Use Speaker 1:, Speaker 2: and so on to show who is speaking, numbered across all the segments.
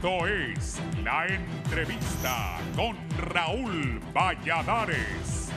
Speaker 1: Esto es La Entrevista con Raúl Valladares.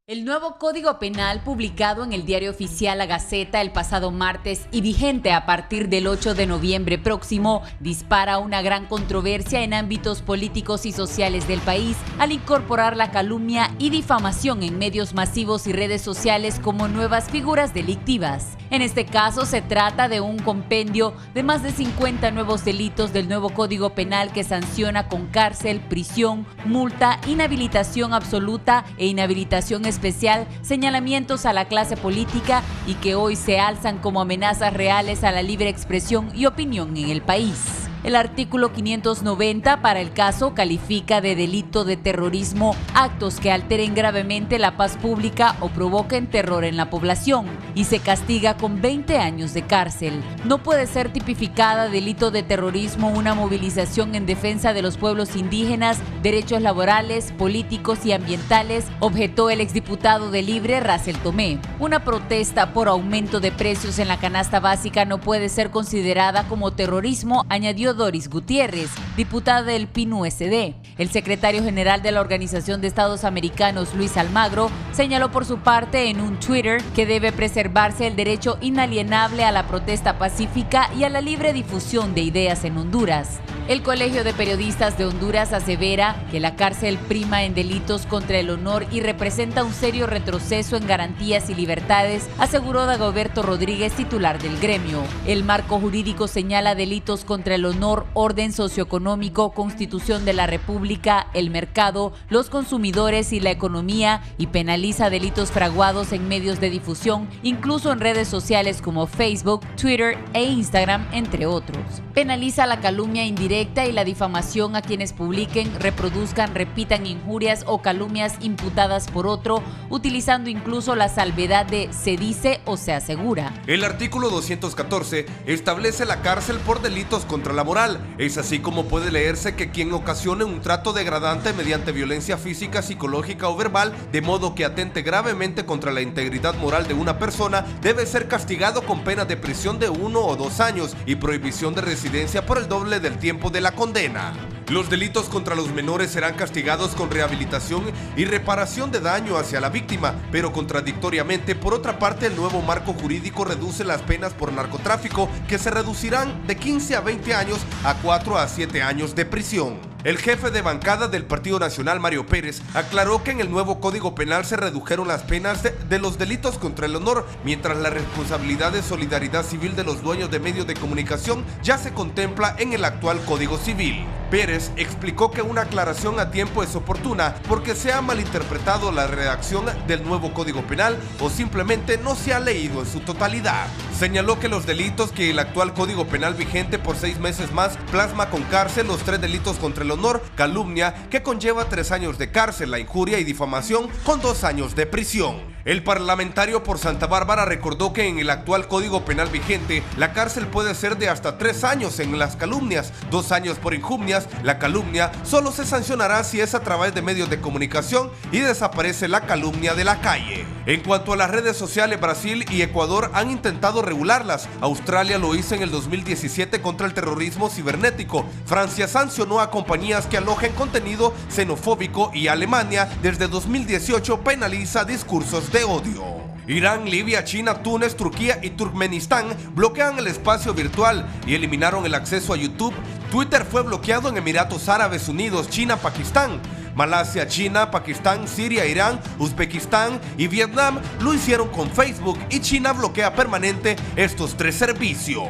Speaker 2: El nuevo Código Penal, publicado en el Diario Oficial La Gaceta el pasado martes y vigente a partir del 8 de noviembre próximo, dispara una gran controversia en ámbitos políticos y sociales del país al incorporar la calumnia y difamación en medios masivos y redes sociales como nuevas figuras delictivas. En este caso se trata de un compendio de más de 50 nuevos delitos del nuevo Código Penal que sanciona con cárcel, prisión, multa, inhabilitación absoluta e inhabilitación especial, señalamientos a la clase política y que hoy se alzan como amenazas reales a la libre expresión y opinión en el país. El artículo 590 para el caso califica de delito de terrorismo actos que alteren gravemente la paz pública o provoquen terror en la población y se castiga con 20 años de cárcel. No puede ser tipificada delito de terrorismo una movilización en defensa de los pueblos indígenas, derechos laborales, políticos y ambientales, objetó el exdiputado de Libre, Racel Tomé. Una protesta por aumento de precios en la canasta básica no puede ser considerada como terrorismo, añadió Doris Gutiérrez, diputada del PNUSD. El secretario general de la Organización de Estados Americanos, Luis Almagro, señaló por su parte en un Twitter que debe preservarse el derecho inalienable a la protesta pacífica y a la libre difusión de ideas en Honduras. El Colegio de Periodistas de Honduras asevera que la cárcel prima en delitos contra el honor y representa un serio retroceso en garantías y libertades, aseguró Dagoberto Rodríguez, titular del gremio. El marco jurídico señala delitos contra el honor, orden socioeconómico, constitución de la República, el mercado, los consumidores y la economía y penaliza delitos fraguados en medios de difusión, incluso en redes sociales como Facebook, Twitter e Instagram, entre otros. Penaliza la calumnia indirecta y la difamación a quienes publiquen, reproduzcan, repitan injurias o calumnias imputadas por otro, utilizando incluso la salvedad de se dice o se asegura.
Speaker 3: El artículo 214 establece la cárcel por delitos contra la moral. Es así como puede leerse que quien ocasione un trato degradante mediante violencia física, psicológica o verbal, de modo que atente gravemente contra la integridad moral de una persona, debe ser castigado con pena de prisión de 1 o 2 años y prohibición de residencia por el doble del tiempo de la condena. Los delitos contra los menores serán castigados con rehabilitación y reparación de daño hacia la víctima, pero contradictoriamente, por otra parte, el nuevo marco jurídico reduce las penas por narcotráfico, que se reducirán de 15 a 20 años a 4 a 7 años de prisión. El jefe de bancada del Partido Nacional, Mario Pérez, aclaró que en el nuevo Código Penal se redujeron las penas de los delitos contra el honor, mientras la responsabilidad de solidaridad civil de los dueños de medios de comunicación ya se contempla en el actual Código Civil. Pérez explicó que una aclaración a tiempo es oportuna porque se ha malinterpretado la redacción del nuevo Código Penal o simplemente no se ha leído en su totalidad. Señaló que los delitos que el actual Código Penal vigente por 6 meses más plasma con cárcel los 3 delitos contra el honor, calumnia, que conlleva 3 años de cárcel, la injuria y difamación con 2 años de prisión. El parlamentario por Santa Bárbara recordó que en el actual Código Penal vigente, la cárcel puede ser de hasta 3 años en las calumnias, 2 años por injurias. La calumnia solo se sancionará si es a través de medios de comunicación y desaparece la calumnia de la calle. En cuanto a las redes sociales, Brasil y Ecuador han intentado regularlas. Australia lo hizo en el 2017 contra el terrorismo cibernético. Francia sancionó a compañías que alojen contenido xenofóbico y Alemania desde 2018 penaliza discursos de odio. Irán, Libia, China, Túnez, Turquía y Turkmenistán bloquean el espacio virtual y eliminaron el acceso a YouTube. Twitter fue bloqueado en Emiratos Árabes Unidos, China, Pakistán. Malasia, China, Pakistán, Siria, Irán, Uzbekistán y Vietnam lo hicieron con Facebook y China bloquea permanente estos 3 servicios.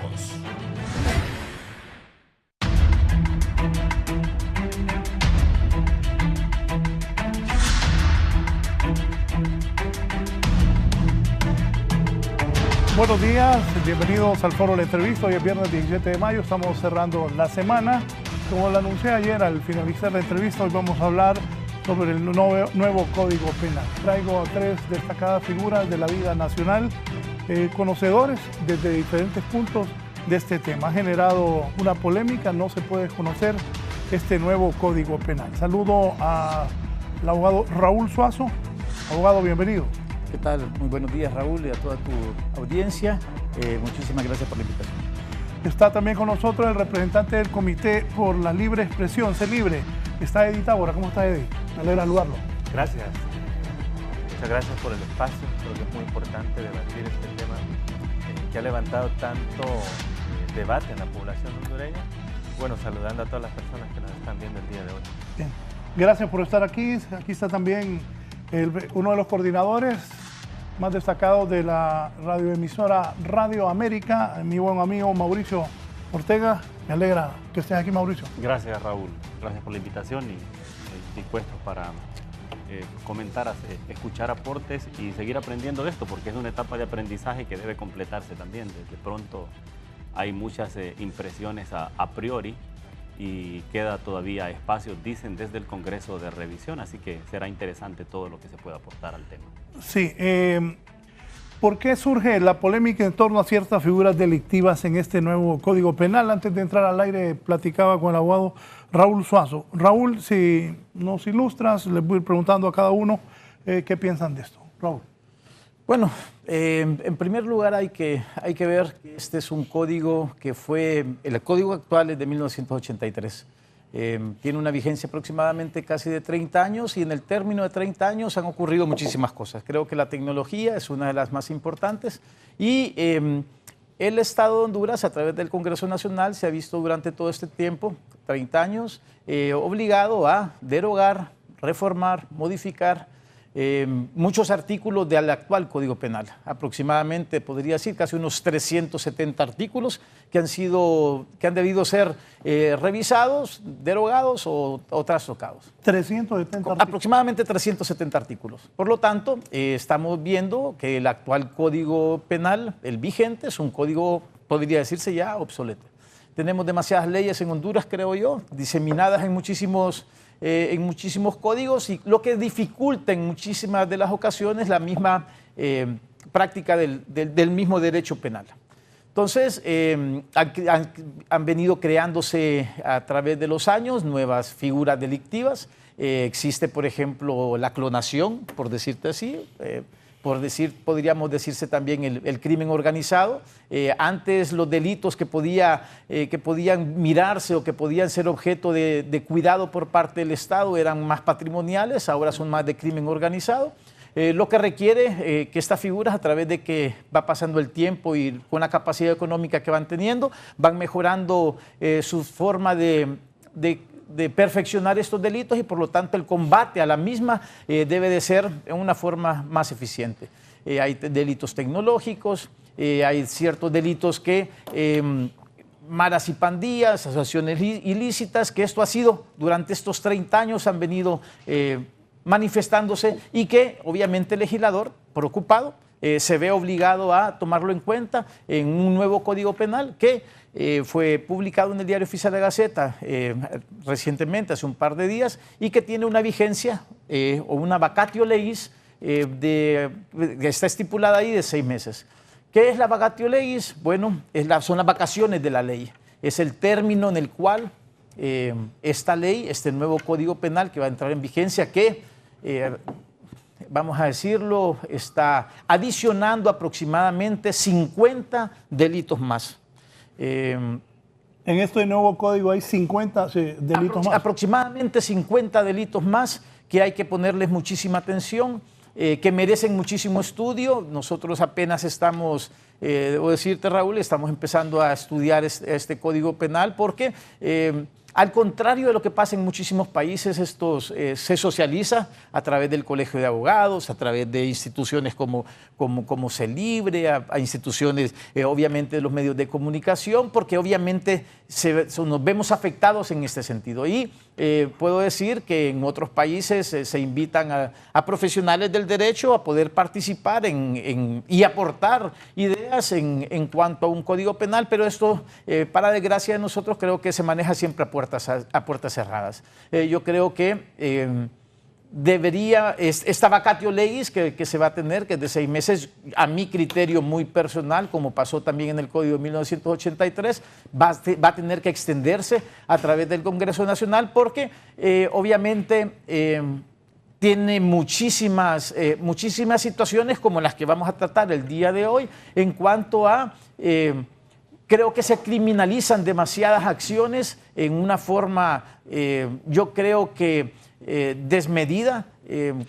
Speaker 4: Buenos días, bienvenidos al Foro La Entrevista. Hoy es viernes 17 de mayo, estamos cerrando la semana. Como lo anuncié ayer al finalizar la entrevista, hoy vamos a hablar sobre el nuevo Código Penal. Traigo a 3 destacadas figuras de la vida nacional, conocedores desde diferentes puntos de este tema. Ha generado una polémica, no se puede conocer este nuevo Código Penal. Saludo al abogado Raúl Suazo. Abogado, bienvenido.
Speaker 5: ¿Qué tal? Muy buenos días, Raúl, y a toda tu audiencia. Muchísimas gracias por la invitación.
Speaker 4: Está también con nosotros el representante del Comité por la Libre Expresión, Sé Libre. Está Eddie Tábora. ¿Cómo está, Eddie? Me alegra saludarlo.
Speaker 5: Gracias. Muchas gracias por el espacio. Creo que es muy importante debatir este tema que ha levantado tanto debate en la población hondureña. Bueno, saludando a todas las personas que nos están viendo el día de hoy.
Speaker 4: Bien. Gracias por estar aquí. Aquí está también uno de los coordinadores más destacados de la radioemisora Radio América, mi buen amigo Mauricio Ortega. Me alegra que estés aquí, Mauricio.
Speaker 5: Gracias, Raúl. Gracias por la invitación y dispuestos para comentar, escuchar aportes y seguir aprendiendo de esto, porque es una etapa de aprendizaje que debe completarse también. De pronto hay muchas impresiones a priori y queda todavía espacio, dicen, desde el Congreso de revisión, así que será interesante todo lo que se pueda aportar al tema.
Speaker 4: Sí, ¿por qué surge la polémica en torno a ciertas figuras delictivas en este nuevo Código Penal? Antes de entrar al aire platicaba con el abogado Raúl Suazo. Raúl, si nos ilustras, les voy a ir preguntando a cada uno qué piensan de esto. Raúl.
Speaker 6: Bueno, en primer lugar hay que ver que este es un código que el código actual es de 1983. Tiene una vigencia aproximadamente casi de 30 años y en el término de 30 años han ocurrido muchísimas cosas. Creo que la tecnología es una de las más importantes y el Estado de Honduras, a través del Congreso Nacional, se ha visto durante todo este tiempo, 30 años, obligado a derogar, reformar, modificar muchos artículos del actual Código Penal. Aproximadamente, podría decir, casi unos 370 artículos que han debido ser revisados, derogados o trastocados.
Speaker 4: 370 artículos.
Speaker 6: Aproximadamente 370 artículos. Por lo tanto, estamos viendo que el actual Código Penal, el vigente, es un código, podría decirse ya, obsoleto. Tenemos demasiadas leyes en Honduras, creo yo, diseminadas en muchísimos códigos y lo que dificulta en muchísimas de las ocasiones la misma práctica del mismo derecho penal. Entonces, han venido creándose a través de los años nuevas figuras delictivas. Existe, por ejemplo, la clonación, por decirte así. Podríamos decirse también el crimen organizado. Antes los delitos que podían mirarse o que podían ser objeto de cuidado por parte del Estado eran más patrimoniales, ahora son más de crimen organizado. Lo que requiere que estas figuras, a través de que va pasando el tiempo y con la capacidad económica que van teniendo, van mejorando su forma de perfeccionar estos delitos y por lo tanto el combate a la misma debe de ser en una forma más eficiente. Hay delitos tecnológicos, hay ciertos delitos que maras y pandillas, asociaciones ilícitas, que esto ha sido durante estos 30 años han venido manifestándose y que obviamente el legislador, preocupado, se ve obligado a tomarlo en cuenta en un nuevo Código Penal que fue publicado en el Diario Oficial de la Gaceta recientemente, hace un par de días, y que tiene una vigencia o una vacatio legis que está estipulada ahí de 6 meses. ¿Qué es la vacatio legis? Bueno, son las vacaciones de la ley. Es el término en el cual esta ley, este nuevo Código Penal que va a entrar en vigencia, que vamos a decirlo, está adicionando aproximadamente 50 delitos más.
Speaker 4: En este nuevo código hay 50 delitos más. Aproximadamente
Speaker 6: 50 delitos más que hay que ponerles muchísima atención, que merecen muchísimo estudio. Nosotros apenas estamos, debo decirte, Raúl, estamos empezando a estudiar este Código Penal porque al contrario de lo que pasa en muchísimos países, esto se socializa a través del Colegio de Abogados, a través de instituciones como Sé Libre, a instituciones obviamente de los medios de comunicación, porque obviamente nos vemos afectados en este sentido. Y puedo decir que en otros países se invitan a profesionales del derecho a poder participar y aportar ideas en cuanto a un código penal, pero esto, para desgracia de nosotros, creo que se maneja siempre a puertas cerradas. Yo creo que esta vacatio legis que se va a tener, que es de 6 meses, a mi criterio muy personal, como pasó también en el Código de 1983, va a tener que extenderse a través del Congreso Nacional porque obviamente tiene muchísimas situaciones como las que vamos a tratar el día de hoy en cuanto a Creo que se criminalizan demasiadas acciones en una forma, yo creo que desmedida.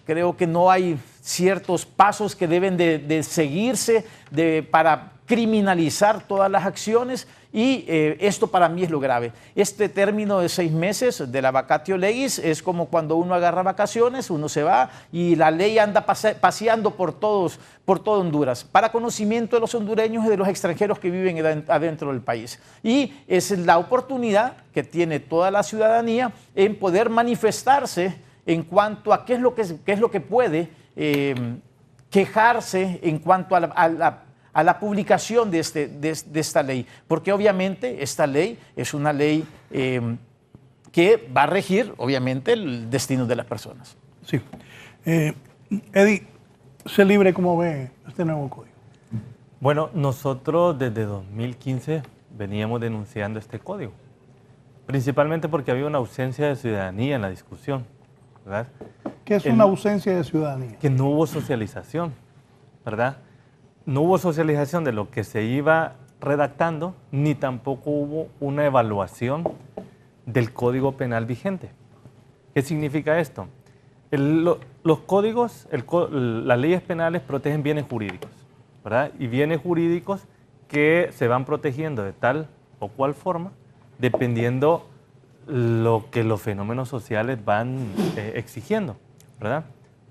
Speaker 6: Creo que no hay ciertos pasos que deben de seguirse para criminalizar todas las acciones, y esto para mí es lo grave. Este término de 6 meses de la vacatio legis es como cuando uno agarra vacaciones, uno se va y la ley anda paseando por todo Honduras, para conocimiento de los hondureños y de los extranjeros que viven adentro del país. Y es la oportunidad que tiene toda la ciudadanía en poder manifestarse en cuanto a qué es lo que puede quejarse en cuanto a la publicación de esta ley, porque obviamente esta ley es una ley que va a regir, obviamente, el destino de las personas.
Speaker 4: Sí. Eddie, sé libre, ¿cómo ve este nuevo código?
Speaker 7: Bueno, nosotros desde 2015 veníamos denunciando este código, principalmente porque había una ausencia de ciudadanía en la discusión, ¿verdad?
Speaker 4: ¿Qué es una ausencia de ciudadanía?
Speaker 7: Que no hubo socialización, ¿verdad? No hubo socialización de lo que se iba redactando, ni tampoco hubo una evaluación del Código Penal vigente. ¿Qué significa esto? Los códigos, las leyes penales protegen bienes jurídicos, ¿verdad? Y bienes jurídicos que se van protegiendo de tal o cual forma, dependiendo lo que los fenómenos sociales van exigiendo, ¿verdad?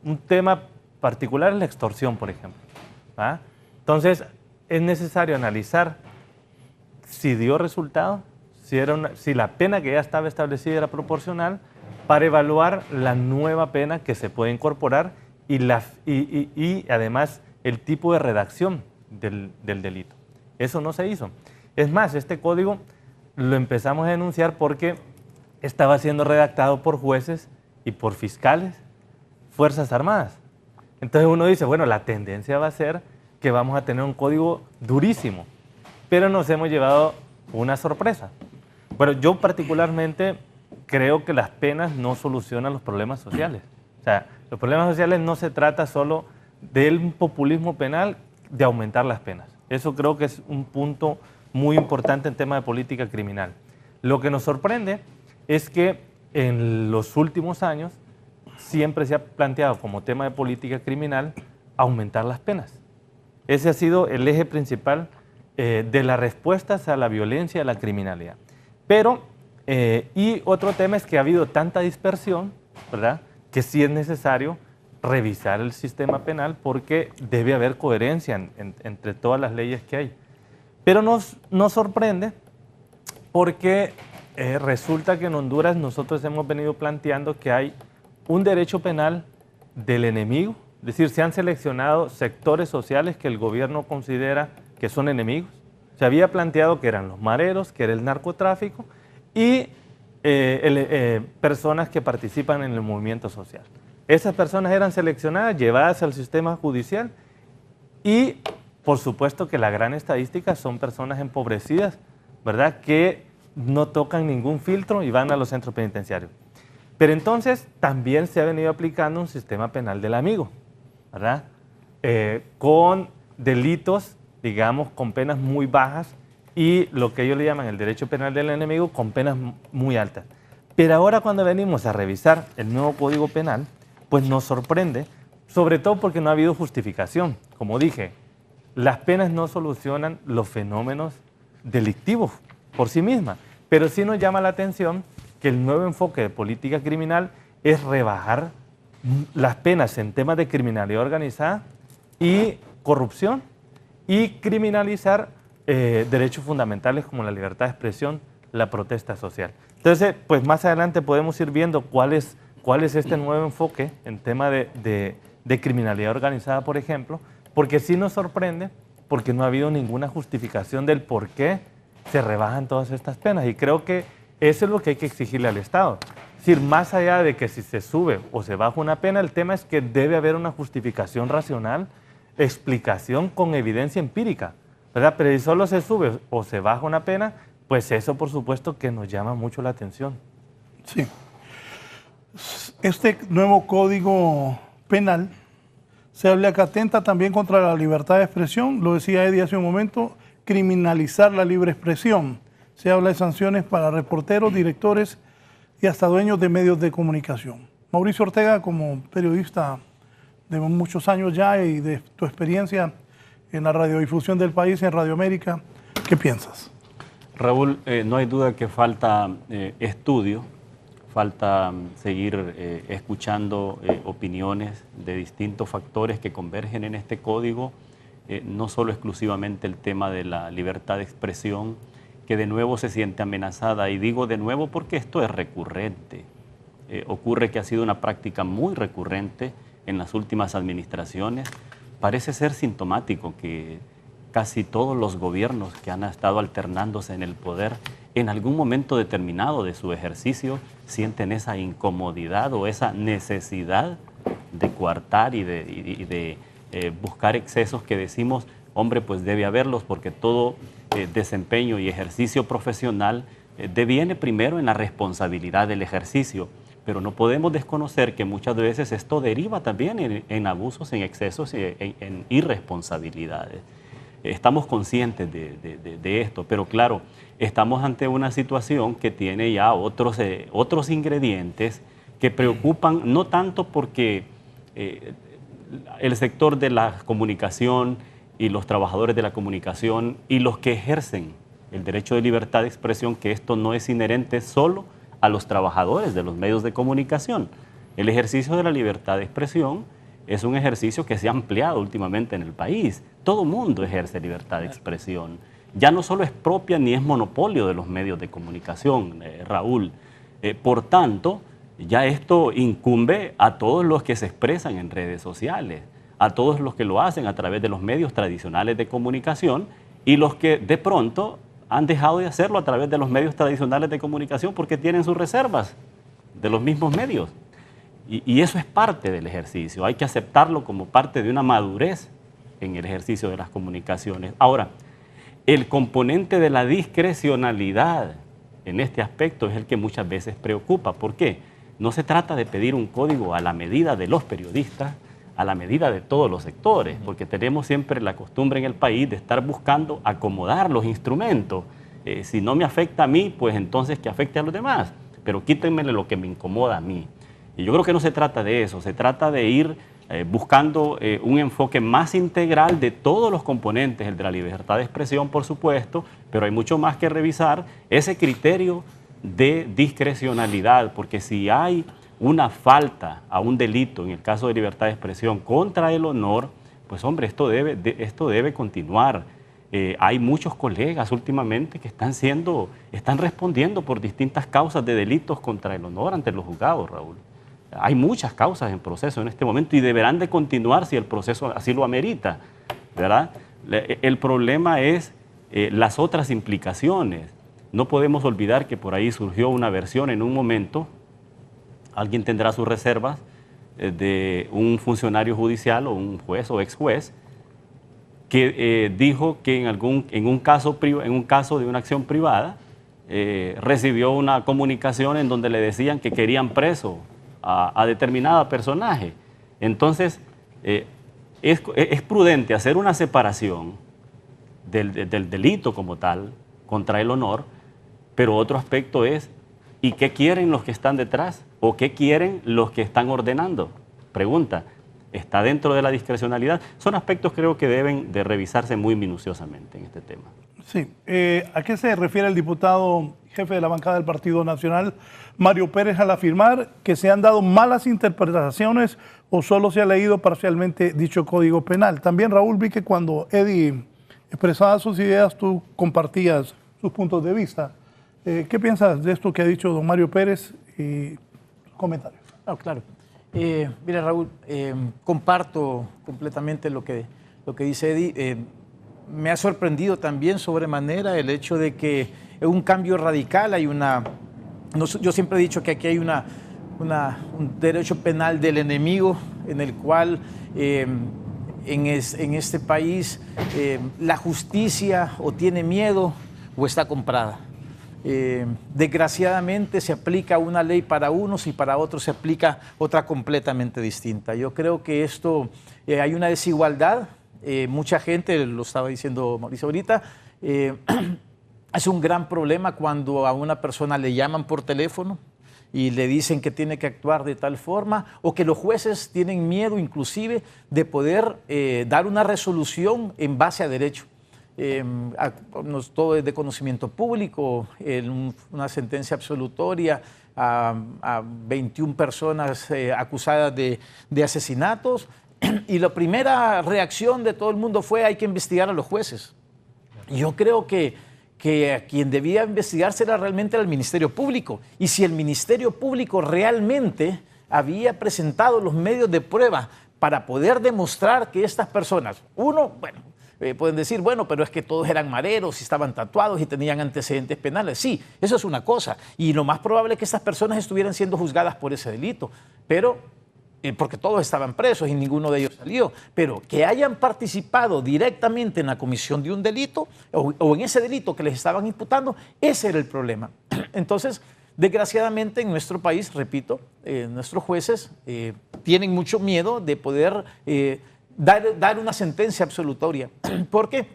Speaker 7: Un tema particular es la extorsión, por ejemplo, ¿verdad? Entonces, es necesario analizar si dio resultado, si la pena que ya estaba establecida era proporcional, para evaluar la nueva pena que se puede incorporar y además el tipo de redacción del delito. Eso no se hizo. Es más, este código lo empezamos a denunciar porque estaba siendo redactado por jueces y por fiscales, Fuerzas Armadas. Entonces uno dice, bueno, la tendencia va a ser que vamos a tener un código durísimo, pero nos hemos llevado una sorpresa. Bueno, yo particularmente creo que las penas no solucionan los problemas sociales. O sea, los problemas sociales no se trata solo del populismo penal, de aumentar las penas. Eso creo que es un punto muy importante en tema de política criminal. Lo que nos sorprende es que en los últimos años siempre se ha planteado como tema de política criminal aumentar las penas. Ese ha sido el eje principal de las respuestas a la violencia y a la criminalidad. Pero, y otro tema es que ha habido tanta dispersión, ¿verdad?, que sí es necesario revisar el sistema penal porque debe haber coherencia entre todas las leyes que hay. Pero nos sorprende porque resulta que en Honduras nosotros hemos venido planteando que hay un derecho penal del enemigo, es decir, se han seleccionado sectores sociales que el gobierno considera que son enemigos. Se había planteado que eran los mareros, que era el narcotráfico y personas que participan en el movimiento social. Esas personas eran seleccionadas, llevadas al sistema judicial y, por supuesto, que la gran estadística son personas empobrecidas, ¿verdad?, que no tocan ningún filtro y van a los centros penitenciarios. Pero entonces también se ha venido aplicando un sistema penal del amigo, ¿verdad?, con delitos, digamos, con penas muy bajas y lo que ellos le llaman el derecho penal del enemigo con penas muy altas. Pero ahora cuando venimos a revisar el nuevo Código Penal, pues nos sorprende, sobre todo porque no ha habido justificación. Como dije, las penas no solucionan los fenómenos delictivos por sí mismas, pero sí nos llama la atención que el nuevo enfoque de política criminal es rebajar las penas en temas de criminalidad organizada y corrupción y criminalizar derechos fundamentales como la libertad de expresión, la protesta social. Entonces, pues más adelante podemos ir viendo cuál es este nuevo enfoque en tema de criminalidad organizada, por ejemplo, porque sí nos sorprende, porque no ha habido ninguna justificación del por qué se rebajan todas estas penas. Y creo que eso es lo que hay que exigirle al Estado. Es decir, más allá de que si se sube o se baja una pena, el tema es que debe haber una justificación racional, explicación con evidencia empírica, ¿verdad? Pero si solo se sube o se baja una pena, pues eso por supuesto que nos llama mucho la atención.
Speaker 4: Sí. Este nuevo Código Penal se habla que atenta también contra la libertad de expresión, lo decía Eddie hace un momento, criminalizar la libre expresión. Se habla de sanciones para reporteros, directores y hasta dueños de medios de comunicación. Mauricio Ortega, como periodista de muchos años ya y de tu experiencia en la radiodifusión del país, en Radio América, ¿qué piensas?
Speaker 5: Raúl, no hay duda que falta estudio, falta seguir escuchando opiniones de distintos factores que convergen en este código, no solo exclusivamente el tema de la libertad de expresión, que de nuevo se siente amenazada, y digo de nuevo porque esto es recurrente. Ocurre que ha sido una práctica muy recurrente en las últimas administraciones. Parece ser sintomático que casi todos los gobiernos que han estado alternándose en el poder, en algún momento determinado de su ejercicio, sienten esa incomodidad o esa necesidad de coartar y de buscar excesos que decimos, hombre, pues debe haberlos, porque todo desempeño y ejercicio profesional deviene primero en la responsabilidad del ejercicio, pero no podemos desconocer que muchas veces esto deriva también en abusos, en excesos, en irresponsabilidades. Estamos conscientes de esto, pero claro, estamos ante una situación que tiene ya otros ingredientes que preocupan, no tanto porque el sector de la comunicación y los trabajadores de la comunicación y los que ejercen el derecho de libertad de expresión, que esto no es inherente solo a los trabajadores de los medios de comunicación. El ejercicio de la libertad de expresión es un ejercicio que se ha ampliado últimamente en el país. Todo mundo ejerce libertad de expresión. Ya no solo es propia ni es monopolio de los medios de comunicación, Raúl. Por tanto, ya esto incumbe a todos los que se expresan en redes sociales, a todos los que lo hacen a través de los medios tradicionales de comunicación y los que de pronto han dejado de hacerlo a través de los medios tradicionales de comunicación porque tienen sus reservas de los mismos medios. Y eso es parte del ejercicio, hay que aceptarlo como parte de una madurez en el ejercicio de las comunicaciones. Ahora, el componente de la discrecionalidad en este aspecto es el que muchas veces preocupa. ¿Por qué? No se trata de pedir un código a la medida de los periodistas, a la medida de todos los sectores, porque tenemos siempre la costumbre en el país de estar buscando acomodar los instrumentos. Si no me afecta a mí, pues entonces que afecte a los demás, pero quítenmele lo que me incomoda a mí. Y yo creo que no se trata de eso, se trata de ir buscando un enfoque más integral de todos los componentes, el de la libertad de expresión, por supuesto, pero hay mucho más que revisar ese criterio de discrecionalidad, porque si hay una falta a un delito, en el caso de libertad de expresión, contra el honor, pues hombre, esto debe continuar. Hay muchos colegas últimamente que están respondiendo por distintas causas de delitos contra el honor ante los juzgados, Raúl. Hay muchas causas en proceso en este momento y deberán de continuar si el proceso así lo amerita, ¿verdad? El problema es las otras implicaciones. No podemos olvidar que por ahí surgió una versión en un momento, alguien tendrá sus reservas, de un funcionario judicial o un juez o ex juez que dijo que en un caso de una acción privada recibió una comunicación en donde le decían que querían preso a determinado personaje. Entonces, es prudente hacer una separación del delito como tal contra el honor, pero otro aspecto es, ¿y qué quieren los que están detrás? ¿O qué quieren los que están ordenando? Pregunta, ¿está dentro de la discrecionalidad? Son aspectos creo que deben de revisarse muy minuciosamente en este tema.
Speaker 4: Sí. ¿A qué se refiere el diputado jefe de la bancada del Partido Nacional, Mario Pérez, al afirmar que se han dado malas interpretaciones o solo se ha leído parcialmente dicho Código Penal? También, Raúl, vi que cuando Eddie expresaba sus ideas, tú compartías sus puntos de vista. ¿Qué piensas de esto que ha dicho don Mario Pérez y comentarios?
Speaker 6: No, claro. Mira, Raúl, comparto completamente lo que dice Eddie. Me ha sorprendido también sobremanera el hecho de que es un cambio radical. Yo siempre he dicho que aquí hay un derecho penal del enemigo en el cual en este país la justicia o tiene miedo o está comprada. Desgraciadamente se aplica una ley para unos y para otros se aplica otra completamente distinta. Yo creo que esto hay una desigualdad. Mucha gente, lo estaba diciendo Mauricio ahorita, Es un gran problema cuando a una persona le llaman por teléfono y le dicen que tiene que actuar de tal forma, o que los jueces tienen miedo inclusive de poder dar una resolución en base a derecho. Todo es de conocimiento público, una sentencia absolutoria a 21 personas acusadas de asesinatos, y la primera reacción de todo el mundo fue: hay que investigar a los jueces. Yo creo que a quien debía investigarse era realmente el Ministerio Público. Y si el Ministerio Público realmente había presentado los medios de prueba para poder demostrar que estas personas, pueden decir, bueno, pero es que todos eran mareros y estaban tatuados y tenían antecedentes penales. Sí, eso es una cosa. Y lo más probable es que estas personas estuvieran siendo juzgadas por ese delito. Pero porque todos estaban presos y ninguno de ellos salió, pero que hayan participado directamente en la comisión de un delito o en ese delito que les estaban imputando, ese era el problema. Entonces, desgraciadamente en nuestro país, repito, nuestros jueces tienen mucho miedo de poder dar una sentencia absolutoria, porque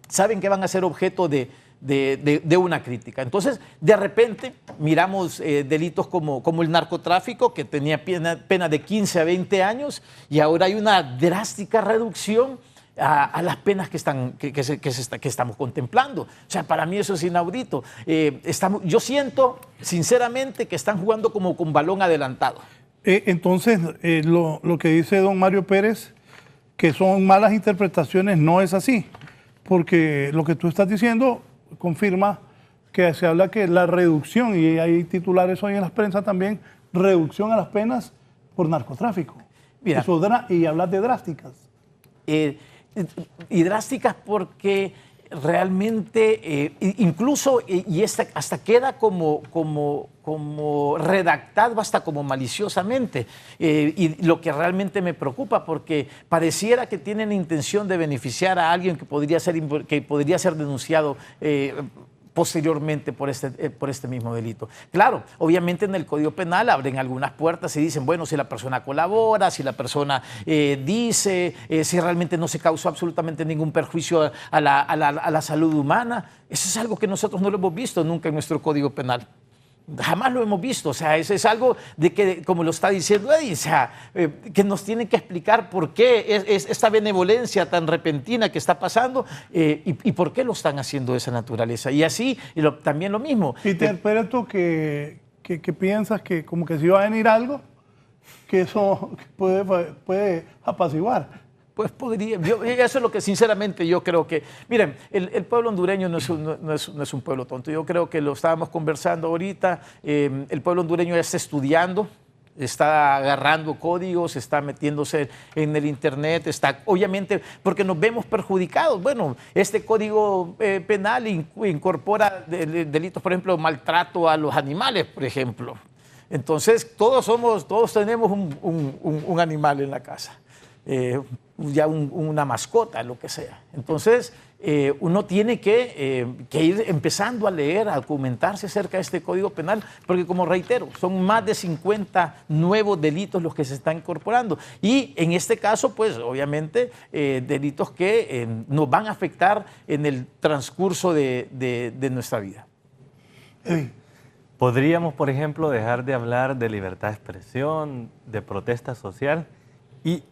Speaker 6: saben que van a ser objeto de una crítica. Entonces, de repente, miramos delitos como el narcotráfico, que tenía pena de 15 a 20 años, y ahora hay una drástica reducción a las penas que estamos contemplando. O sea, para mí eso es inaudito. Yo siento, sinceramente, que están jugando como con balón adelantado.
Speaker 4: Entonces, lo que dice don Mario Pérez, que son malas interpretaciones, no es así, porque lo que tú estás diciendo confirma que se habla que la reducción, y hay titulares hoy en la prensa también, reducción a las penas por narcotráfico.
Speaker 6: Mira,
Speaker 4: y hablas de drásticas.
Speaker 6: Y drásticas porque realmente, incluso, y hasta queda como redactado, hasta como maliciosamente. Y lo que realmente me preocupa, porque pareciera que tienen la intención de beneficiar a alguien que podría ser denunciado posteriormente por este mismo delito. Claro, obviamente en el Código Penal abren algunas puertas y dicen, bueno, si la persona colabora, si la persona dice, si realmente no se causó absolutamente ningún perjuicio a la salud humana. Eso es algo que nosotros no lo hemos visto nunca en nuestro Código Penal. Jamás lo hemos visto. O sea, es algo de que, como lo está diciendo Eddie, o sea, que nos tienen que explicar por qué es esta benevolencia tan repentina que está pasando y por qué lo están haciendo de esa naturaleza. Y así, también lo mismo.
Speaker 4: Y te interpreto que piensas que como que si va a venir algo, que eso puede apaciguar.
Speaker 6: Pues podría, eso es lo que sinceramente yo creo que... Miren, el pueblo hondureño no es un pueblo tonto. Yo creo que lo estábamos conversando ahorita. El pueblo hondureño ya está estudiando, está agarrando códigos, está metiéndose en el internet, obviamente, porque nos vemos perjudicados. Bueno, este código penal incorpora delitos, por ejemplo, maltrato a los animales, por ejemplo. Entonces, todos tenemos un animal en la casa. Ya una mascota, lo que sea. Entonces, uno tiene que ir empezando a leer, a documentarse acerca de este Código Penal, porque, como reitero, son más de 50 nuevos delitos los que se están incorporando. Y en este caso, pues, obviamente, delitos que nos van a afectar en el transcurso de nuestra vida.
Speaker 7: Podríamos, por ejemplo, dejar de hablar de libertad de expresión, de protesta social, y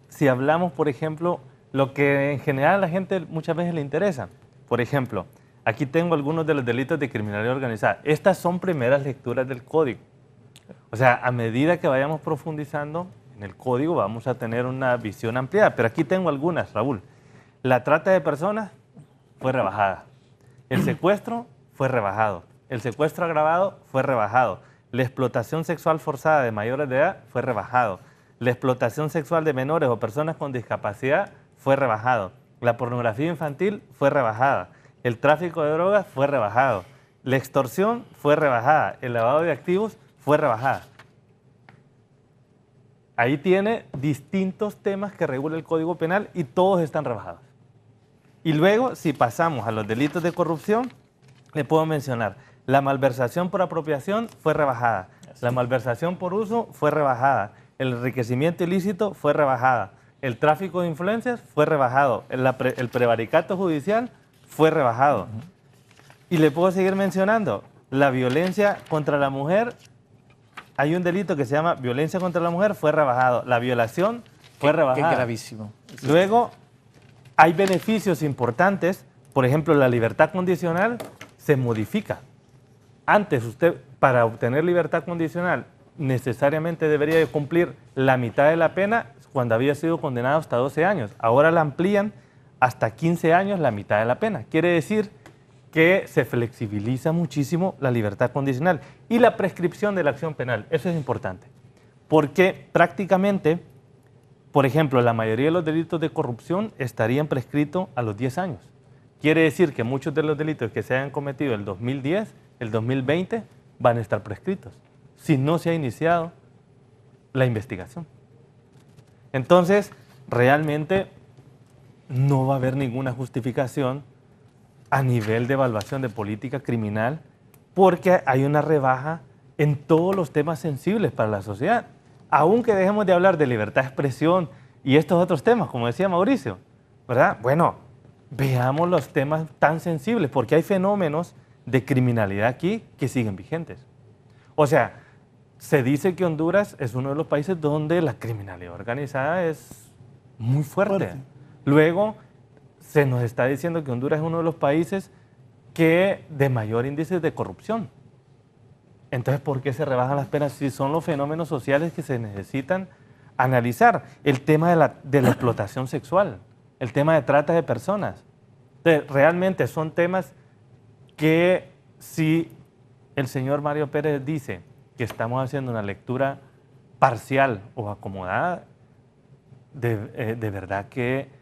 Speaker 7: si hablamos, por ejemplo, lo que en general a la gente muchas veces le interesa. Por ejemplo, aquí tengo algunos de los delitos de criminalidad organizada. Estas son primeras lecturas del código. O sea, a medida que vayamos profundizando en el código vamos a tener una visión ampliada. Pero aquí tengo algunas, Raúl. La trata de personas fue rebajada. El secuestro fue rebajado. El secuestro agravado fue rebajado. La explotación sexual forzada de mayores de edad fue rebajado. La explotación sexual de menores o personas con discapacidad fue rebajado. La pornografía infantil fue rebajada. El tráfico de drogas fue rebajado. La extorsión fue rebajada. El lavado de activos fue rebajada. Ahí tiene distintos temas que regula el Código Penal y todos están rebajados. Y luego, si pasamos a los delitos de corrupción, le puedo mencionar, la malversación por apropiación fue rebajada. La malversación por uso fue rebajada. El enriquecimiento ilícito fue rebajada. El tráfico de influencias fue rebajado. El prevaricato judicial fue rebajado. Y le puedo seguir mencionando, la violencia contra la mujer, hay un delito que se llama violencia contra la mujer, fue rebajado. La violación fue rebajada.
Speaker 6: Qué gravísimo.
Speaker 7: Luego, hay beneficios importantes, por ejemplo, la libertad condicional se modifica. Antes usted, para obtener libertad condicional, necesariamente debería de cumplir la mitad de la pena cuando había sido condenado hasta 12 años. Ahora la amplían hasta 15 años la mitad de la pena. Quiere decir que se flexibiliza muchísimo la libertad condicional y la prescripción de la acción penal. Eso es importante, porque prácticamente, por ejemplo, la mayoría de los delitos de corrupción estarían prescritos a los 10 años. Quiere decir que muchos de los delitos que se hayan cometido el 2010, el 2020, van a estar prescritos, si no se ha iniciado la investigación. Entonces, realmente no va a haber ninguna justificación a nivel de evaluación de política criminal, porque hay una rebaja en todos los temas sensibles para la sociedad. Aunque dejemos de hablar de libertad de expresión y estos otros temas, como decía Mauricio, ¿verdad? Bueno, veamos los temas tan sensibles, porque hay fenómenos de criminalidad aquí que siguen vigentes. O sea, se dice que Honduras es uno de los países donde la criminalidad organizada es muy fuerte. Luego, se nos está diciendo que Honduras es uno de los países que de mayor índice de corrupción. Entonces, ¿por qué se rebajan las penas si son los fenómenos sociales que se necesitan analizar? El tema de la explotación sexual, el tema de trata de personas. Entonces, realmente son temas que si el señor Mario Pérez dice que estamos haciendo una lectura parcial o acomodada, de verdad que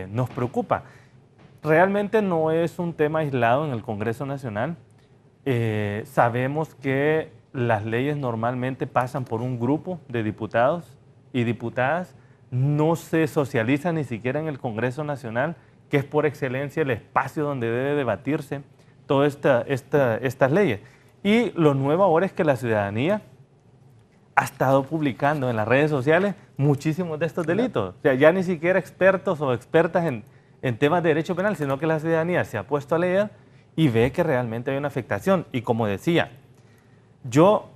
Speaker 7: nos preocupa. Realmente no es un tema aislado en el Congreso Nacional. Sabemos que las leyes normalmente pasan por un grupo de diputados y diputadas, no se socializa ni siquiera en el Congreso Nacional, que es por excelencia el espacio donde debe debatirse todas estas leyes. Y lo nuevo ahora es que la ciudadanía ha estado publicando en las redes sociales muchísimos de estos delitos. O sea, ya ni siquiera expertos o expertas en temas de derecho penal, sino que la ciudadanía se ha puesto a leer y ve que realmente hay una afectación. Y como decía, yo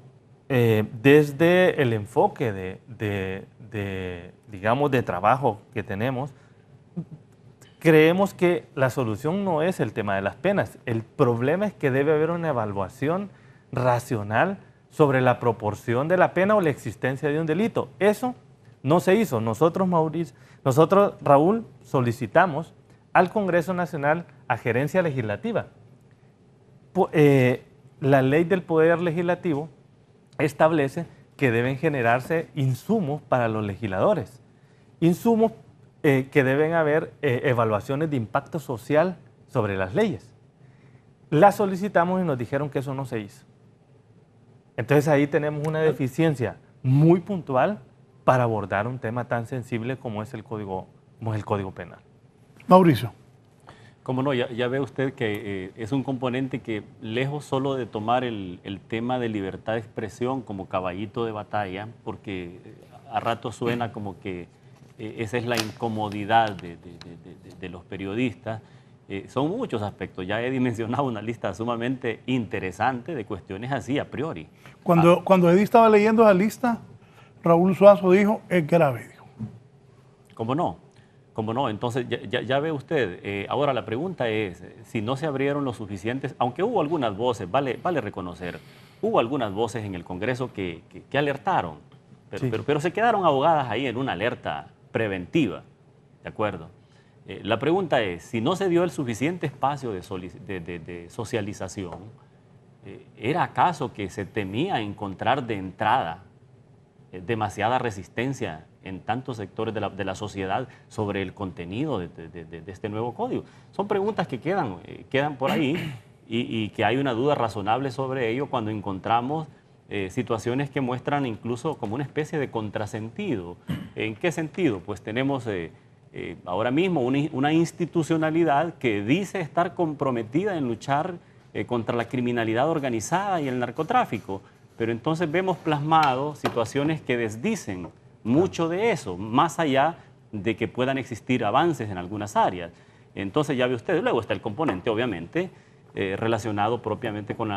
Speaker 7: desde el enfoque digamos, de trabajo que tenemos, creemos que la solución no es el tema de las penas. El problema es que debe haber una evaluación racional sobre la proporción de la pena o la existencia de un delito. Eso no se hizo. Nosotros, Raúl, solicitamos al Congreso Nacional a gerencia legislativa. La ley del Poder Legislativo establece que deben generarse insumos para los legisladores. Insumos que deben haber evaluaciones de impacto social sobre las leyes. Las solicitamos y nos dijeron que eso no se hizo. Entonces ahí tenemos una deficiencia muy puntual para abordar un tema tan sensible como es el Código Penal.
Speaker 4: Mauricio.
Speaker 5: Como no, ya ve usted que es un componente que, lejos solo de tomar el tema de libertad de expresión como caballito de batalla, porque a rato suena como que esa es la incomodidad de los periodistas, son muchos aspectos. Ya he dimensionado una lista sumamente interesante de cuestiones así a priori.
Speaker 4: Cuando Eddie estaba leyendo la lista, Raúl Suazo dijo, es grave. Dijo.
Speaker 5: ¿Cómo no? ¿Cómo no? Entonces, ya ve usted, ahora la pregunta es, si no se abrieron los suficientes, aunque hubo algunas voces, vale reconocer, hubo algunas voces en el Congreso que alertaron, pero se quedaron ahogadas ahí en una alerta preventiva, ¿de acuerdo? La pregunta es, si no se dio el suficiente espacio de socialización, ¿era acaso que se temía encontrar de entrada demasiada resistencia en tantos sectores de la sociedad sobre el contenido de este nuevo código? Son preguntas que quedan por ahí y que hay una duda razonable sobre ello cuando encontramos situaciones que muestran incluso como una especie de contrasentido. ¿En qué sentido? Pues tenemos ahora mismo una institucionalidad que dice estar comprometida en luchar contra la criminalidad organizada y el narcotráfico, pero entonces vemos plasmado situaciones que desdicen mucho de eso, más allá de que puedan existir avances en algunas áreas. Entonces ya ve usted, luego está el componente, obviamente, relacionado propiamente con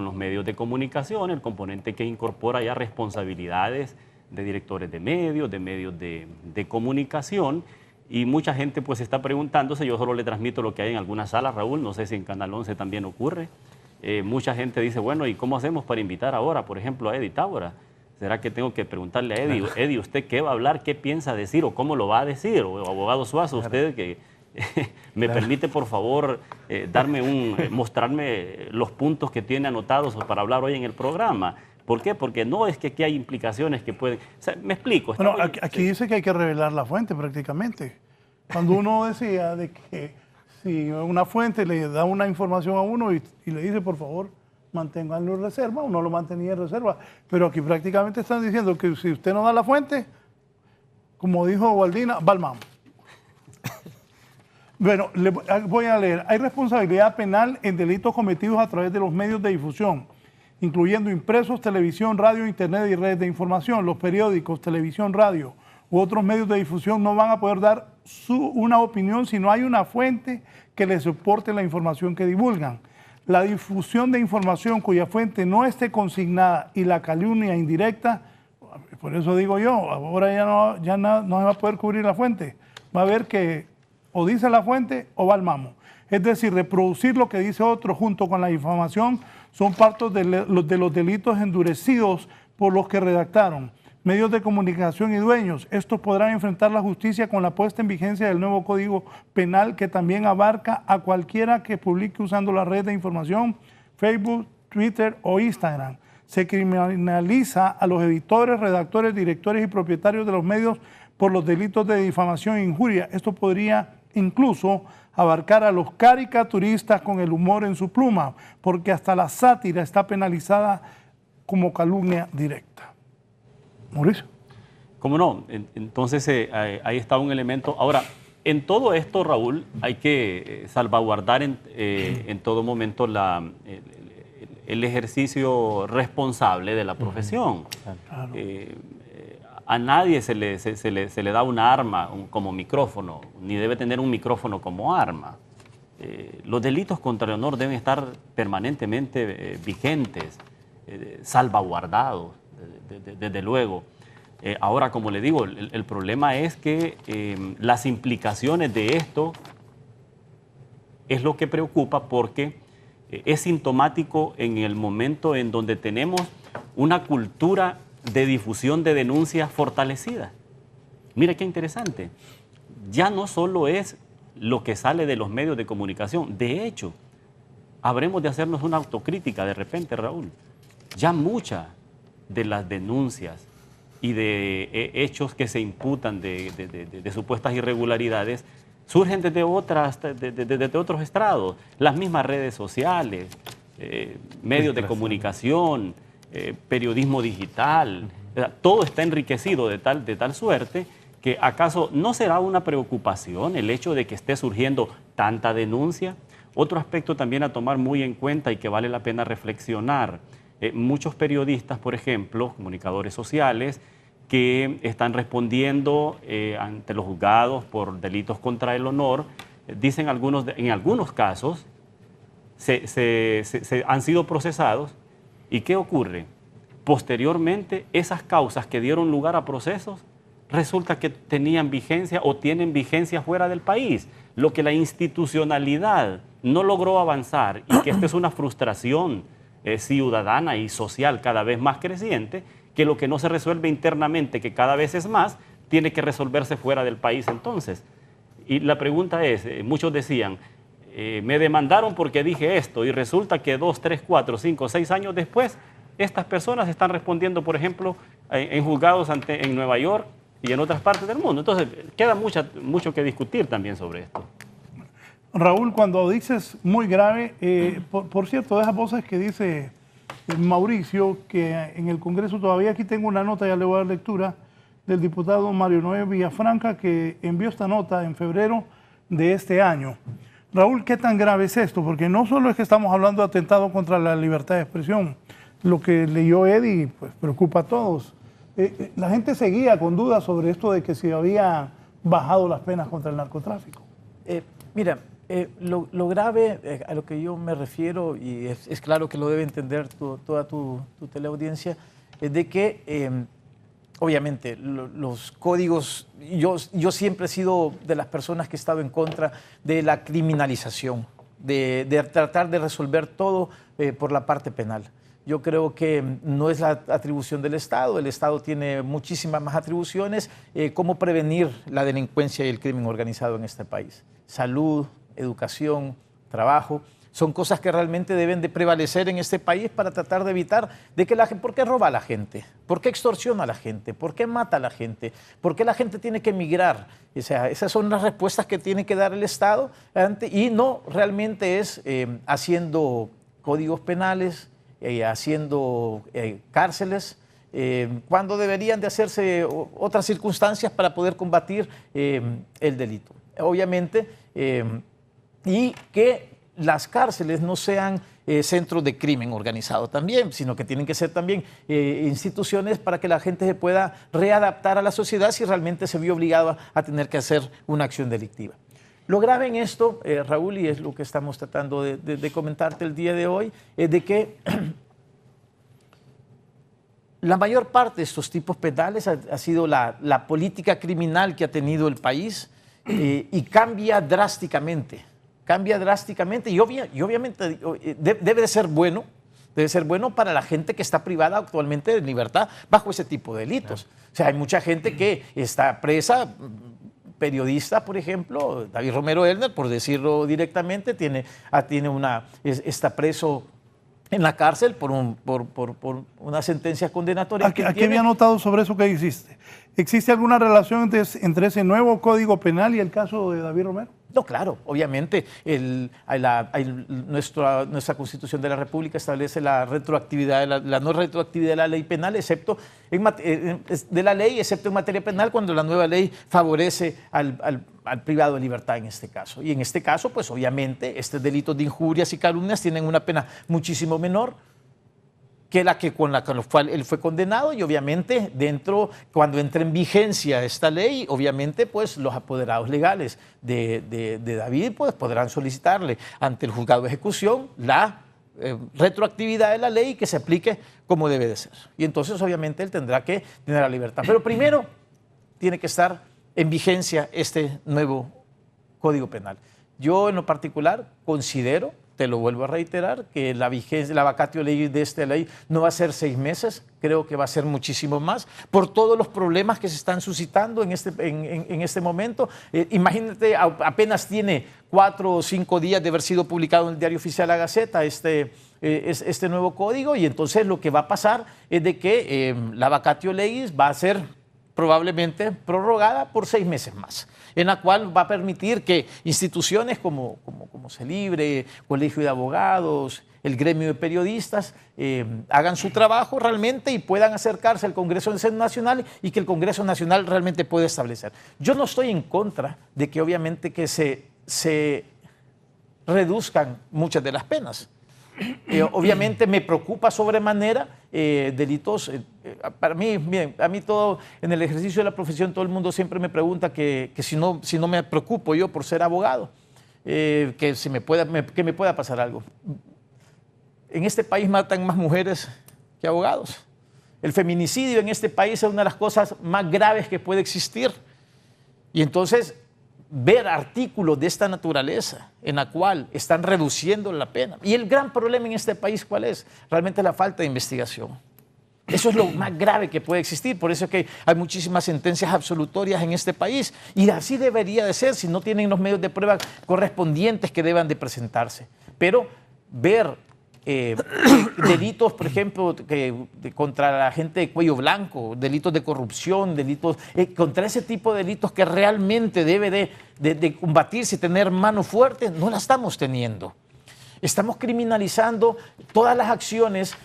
Speaker 5: los medios de comunicación, el componente que incorpora ya responsabilidades de directores de medios de comunicación, y mucha gente pues está preguntándose, yo solo le transmito lo que hay en algunas salas, Raúl, no sé si en Canal 11 también ocurre. Mucha gente dice, bueno, ¿y cómo hacemos para invitar ahora, por ejemplo, a Eddie Tábora? ¿Será que tengo que preguntarle a Eddie, Eddie, ¿usted qué va a hablar, qué piensa decir o cómo lo va a decir? O abogado Suazo, usted que me permite, por favor, mostrarme los puntos que tiene anotados para hablar hoy en el programa. ¿Por qué? Porque no es que aquí hay implicaciones que pueden... O sea, me explico.
Speaker 4: Bueno, aquí dice que hay que revelar la fuente prácticamente. Cuando uno decía de que si una fuente le da una información a uno y le dice, por favor, manténganlo en reserva, uno lo mantenía en reserva. Pero aquí prácticamente están diciendo que si usted no da la fuente, como dijo Waldina, va al mambo. Bueno, voy a leer. Hay responsabilidad penal en delitos cometidos a través de los medios de difusión, incluyendo impresos, televisión, radio, internet y redes de información. Los periódicos, televisión, radio u otros medios de difusión no van a poder dar una opinión si no hay una fuente que les soporte la información que divulgan. La difusión de información cuya fuente no esté consignada y la calumnia indirecta, por eso digo yo, ahora ya no se va a poder cubrir la fuente. Va a haber que o dice la fuente o va al mamo. Es decir, reproducir lo que dice otro junto con la difamación son partes de los delitos endurecidos por los que redactaron. Medios de comunicación y dueños, estos podrán enfrentar la justicia con la puesta en vigencia del nuevo Código Penal, que también abarca a cualquiera que publique usando la red de información, Facebook, Twitter o Instagram. Se criminaliza a los editores, redactores, directores y propietarios de los medios por los delitos de difamación e injuria. Esto podría incluso abarcar a los caricaturistas con el humor en su pluma, porque hasta la sátira está penalizada como calumnia directa. Mauricio.
Speaker 5: ¿Cómo no? Entonces ahí está un elemento. Ahora, en todo esto, Raúl, hay que salvaguardar en todo momento el ejercicio responsable de la profesión.
Speaker 4: Claro.
Speaker 5: A nadie se le da una arma como micrófono, ni debe tener un micrófono como arma. Los delitos contra el honor deben estar permanentemente vigentes, salvaguardados, desde luego. Ahora, como le digo, el problema es que las implicaciones de esto es lo que preocupa, porque es sintomático en el momento en donde tenemos una cultura de difusión de denuncias fortalecida. Mira qué interesante. Ya no solo es lo que sale de los medios de comunicación. De hecho, habremos de hacernos una autocrítica de repente, Raúl. Ya muchas de las denuncias y de hechos que se imputan de supuestas irregularidades surgen desde otros estrados. Las mismas redes sociales, medios de comunicación, periodismo digital, todo está enriquecido de tal suerte que acaso no será una preocupación el hecho de que esté surgiendo tanta denuncia. Otro aspecto también a tomar muy en cuenta y que vale la pena reflexionar. Muchos periodistas, por ejemplo, comunicadores sociales, que están respondiendo ante los juzgados por delitos contra el honor, dicen en algunos casos han sido procesados. ¿Y qué ocurre? Posteriormente, esas causas que dieron lugar a procesos, resulta que tenían vigencia o tienen vigencia fuera del país, lo que la institucionalidad no logró avanzar, y que esta es una frustración ciudadana y social cada vez más creciente, que lo que no se resuelve internamente, que cada vez es más, tiene que resolverse fuera del país entonces. Y la pregunta es, muchos decían, me demandaron porque dije esto, y resulta que 2, 3, 4, 5, 6 años después, estas personas están respondiendo, por ejemplo, en juzgados en Nueva York y en otras partes del mundo. Entonces, queda mucho que discutir también sobre esto.
Speaker 4: Raúl, cuando dices muy grave, por cierto, de esas voces que dice Mauricio, que en el Congreso todavía aquí tengo una nota, ya le voy a dar lectura, del diputado Mario Noé Villafranca, que envió esta nota en febrero de este año. Raúl, ¿qué tan grave es esto? Porque no solo es que estamos hablando de atentado contra la libertad de expresión, lo que leyó Eddie pues, preocupa a todos. La gente seguía con dudas sobre esto de que se había bajado las penas contra el narcotráfico.
Speaker 6: Mira, Lo grave a lo que yo me refiero, y es claro que lo debe entender toda tu teleaudiencia, es de que obviamente los códigos, yo siempre he sido de las personas que he estado en contra de la criminalización, de tratar de resolver todo por la parte penal. Yo creo que no es la atribución del Estado. El Estado tiene muchísimas más atribuciones. Cómo prevenir la delincuencia y el crimen organizado en este país. Salud, educación, trabajo. Son cosas que realmente deben de prevalecer en este país para tratar de evitar de que la gente... ¿Por qué roba a la gente? ¿Por qué extorsiona a la gente? ¿Por qué mata a la gente? ¿Por qué la gente tiene que emigrar? O sea, esas son las respuestas que tiene que dar el Estado y no realmente es haciendo códigos penales, haciendo cárceles, cuando deberían de hacerse otras circunstancias para poder combatir el delito. Obviamente, y que las cárceles no sean centros de crimen organizado también, sino que tienen que ser también instituciones para que la gente se pueda readaptar a la sociedad si realmente se vio obligado a tener que hacer una acción delictiva. Lo grave en esto, Raúl, y es lo que estamos tratando de comentarte el día de hoy, es de que la mayor parte de estos tipos penales ha sido la política criminal que ha tenido el país y cambia drásticamente. Y obviamente debe de ser bueno. Debe ser bueno para la gente que está privada actualmente de libertad bajo ese tipo de delitos. O sea, hay mucha gente que está presa, periodista, por ejemplo, David Romero Elner, por decirlo directamente, está preso en la cárcel por una sentencia condenatoria.
Speaker 4: Aquí había notado sobre eso que hiciste. ¿Existe alguna relación entre ese nuevo Código Penal y el caso de David Romero?
Speaker 6: No, claro, obviamente nuestra Constitución de la República establece la retroactividad, la no retroactividad de la ley penal, excepto en materia penal, cuando la nueva ley favorece al privado de libertad en este caso. Y en este caso, pues obviamente, estos delitos de injurias y calumnias tienen una pena muchísimo menor que con la cual él fue condenado, y obviamente cuando entre en vigencia esta ley, obviamente pues los apoderados legales de David pues podrán solicitarle ante el juzgado de ejecución la retroactividad de la ley y que se aplique como debe de ser. Y entonces obviamente él tendrá que tener la libertad. Pero primero tiene que estar en vigencia este nuevo Código Penal. Yo en lo particular considero, te lo vuelvo a reiterar, que la vacatio legis de esta ley no va a ser 6 meses, creo que va a ser muchísimo más, por todos los problemas que se están suscitando en este momento. Imagínate, apenas tiene 4 o 5 días de haber sido publicado en el Diario Oficial La Gaceta este nuevo código, y entonces lo que va a pasar es de que la vacatio legis va a ser probablemente prorrogada por 6 meses más, en la cual va a permitir que instituciones como CELIBRE, Colegio de Abogados, el gremio de periodistas, hagan su trabajo realmente y puedan acercarse al Congreso Nacional, y que el Congreso Nacional realmente pueda establecer. Yo no estoy en contra de que obviamente que se reduzcan muchas de las penas. Obviamente me preocupa sobremanera delitos. Para mí, miren, a mí todo, en el ejercicio de la profesión, todo el mundo siempre me pregunta que si no me preocupo yo por ser abogado, que me pueda pasar algo. En este país matan más mujeres que abogados. El feminicidio en este país es una de las cosas más graves que puede existir. Y entonces, ver artículos de esta naturaleza en la cual están reduciendo la pena. Y el gran problema en este país, ¿cuál es? Realmente la falta de investigación. Eso es lo más grave que puede existir. Por eso es que hay muchísimas sentencias absolutorias en este país. Y así debería de ser si no tienen los medios de prueba correspondientes que deban de presentarse. Pero ver delitos, por ejemplo, contra la gente de cuello blanco, delitos de corrupción, contra ese tipo de delitos que realmente debe de combatirse y tener mano fuerte, no la estamos teniendo. Estamos criminalizando todas las acciones,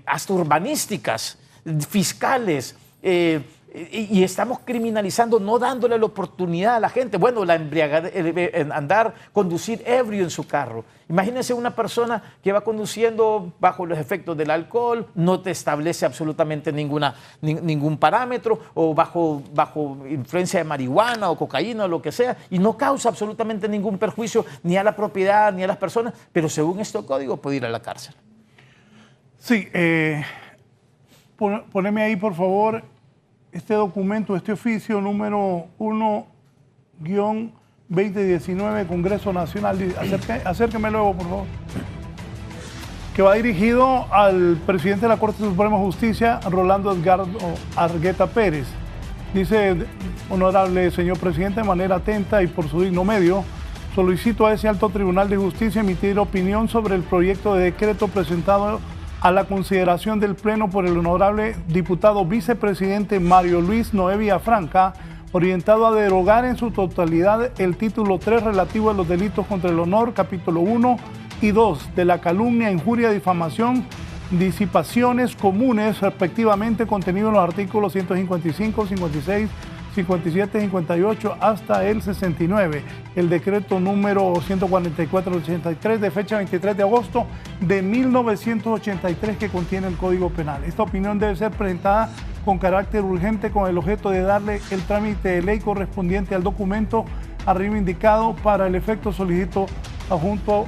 Speaker 6: hasta urbanísticas, fiscales, Y estamos criminalizando, no dándole la oportunidad a la gente. Bueno, la embriagadez, conducir ebrio en su carro. Imagínense una persona que va conduciendo bajo los efectos del alcohol, no te establece absolutamente ningún parámetro, o bajo influencia de marihuana o cocaína o lo que sea, y no causa absolutamente ningún perjuicio ni a la propiedad ni a las personas, pero según este código puede ir a la cárcel.
Speaker 4: Sí, poneme ahí por favor este documento, este oficio número 1-2019, Congreso Nacional, acérqueme luego por favor, que va dirigido al presidente de la Corte Suprema de Justicia, Rolando Edgardo Argueta Pérez. Dice: honorable señor presidente, de manera atenta y por su digno medio, solicito a ese alto tribunal de justicia emitir opinión sobre el proyecto de decreto presentado a la consideración del Pleno por el honorable diputado vicepresidente Mario Luis Noé Villafranca, orientado a derogar en su totalidad el título 3 relativo a los delitos contra el honor, capítulo 1 y 2 de la calumnia, injuria, difamación, disipaciones comunes, respectivamente, contenido en los artículos 155, 56, 57, 58 hasta el 69, el decreto número 144-83 de fecha 23 de agosto de 1983 que contiene el Código Penal. Esta opinión debe ser presentada con carácter urgente con el objeto de darle el trámite de ley correspondiente al documento arriba indicado. Para el efecto solicito adjunto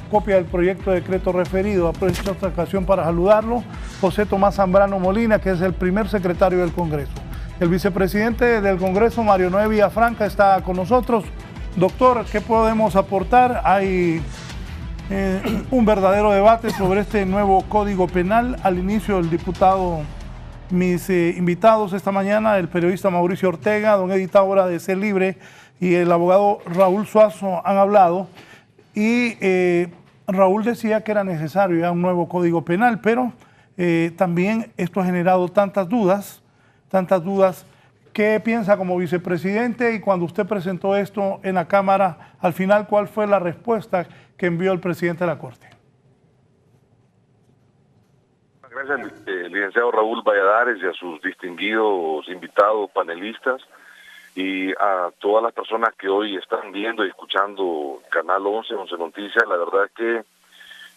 Speaker 4: copia del proyecto de decreto referido. Aprovecho esta ocasión para saludarlo, José Tomás Zambrano Molina, que es el primer secretario del Congreso. El vicepresidente del Congreso, Mario Noé Villafranca, está con nosotros. Doctor, ¿qué podemos aportar? Hay un verdadero debate sobre este nuevo Código Penal. Al inicio, el diputado, mis invitados esta mañana, el periodista Mauricio Ortega, don Edith Taura de Ser Libre y el abogado Raúl Suazo han hablado. Y Raúl decía que era necesario ya un nuevo Código Penal, pero también esto ha generado tantas dudas. ¿Qué piensa como vicepresidente? Y cuando usted presentó esto en la Cámara, al final, ¿cuál fue la respuesta que envió el presidente de la Corte?
Speaker 8: Gracias, licenciado Raúl Valladares, y a sus distinguidos invitados, panelistas, y a todas las personas que hoy están viendo y escuchando Canal 11 Noticias. La verdad es que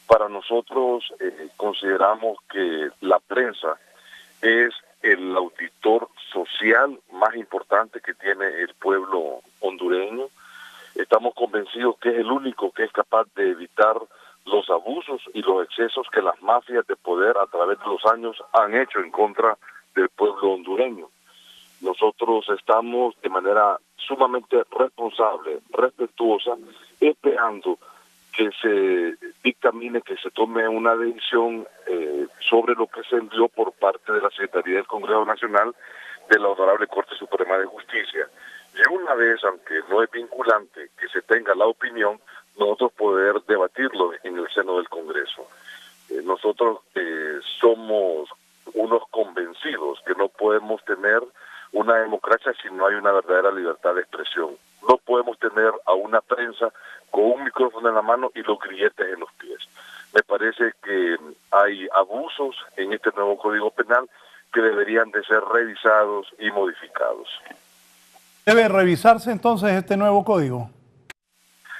Speaker 8: para nosotros consideramos que la prensa es el auditor social más importante que tiene el pueblo hondureño. Estamos convencidos que es el único que es capaz de evitar los abusos y los excesos que las mafias de poder a través de los años han hecho en contra del pueblo hondureño. Nosotros estamos de manera sumamente responsable, respetuosa, esperando que se dictamine, que se tome una decisión sobre lo que se envió por parte de la Secretaría del Congreso Nacional de la Honorable Corte Suprema de Justicia. Y una vez, aunque no es vinculante, que se tenga la opinión, nosotros poder debatirlo en el seno del Congreso. Nosotros somos unos convencidos que no podemos tener una democracia si no hay una verdadera libertad de expresión. No podemos tener a una prensa con un micrófono en la mano y los grilletes en los pies. Me parece que hay abusos en este nuevo Código Penal que deberían de ser revisados y modificados.
Speaker 4: ¿Debe revisarse entonces este nuevo código?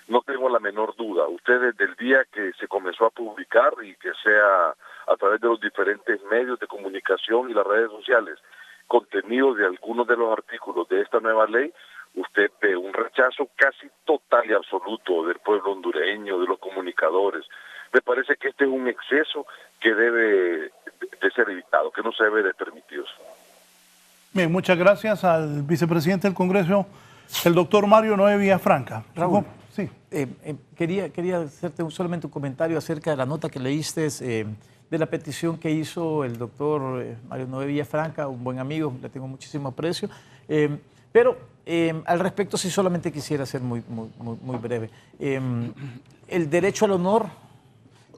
Speaker 8: No tengo la menor duda. Usted desde el día que se comenzó a publicar y que sea a través de los diferentes medios de comunicación y las redes sociales, contenido de algunos de los artículos de esta nueva ley, usted ve un rechazo casi total y absoluto del pueblo hondureño, de los comunicadores. Me parece que este es un exceso que debe de ser evitado, que no se debe de permitir.
Speaker 4: Bien, muchas gracias al vicepresidente del Congreso, el doctor Mario Noé Villafranca.
Speaker 6: Raúl,
Speaker 4: sí.
Speaker 6: Quería hacerte solamente un comentario acerca de la nota que leíste de la petición que hizo el doctor Mario Noé Villafranca, un buen amigo, le tengo muchísimo aprecio. Pero al respecto sí solamente quisiera ser muy breve. El derecho al honor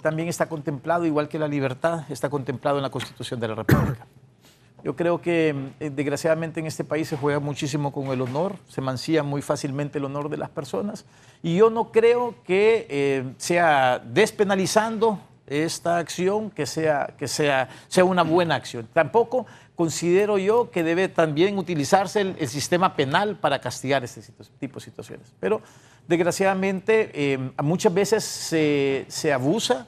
Speaker 6: también está contemplado, igual que la libertad, está contemplado en la Constitución de la República. Yo creo que desgraciadamente en este país se juega muchísimo con el honor, se mancilla muy fácilmente el honor de las personas, y yo no creo que sea despenalizando esta acción que sea una buena acción. Tampoco considero yo que debe también utilizarse el sistema penal para castigar este tipo de situaciones. Pero desgraciadamente muchas veces se abusa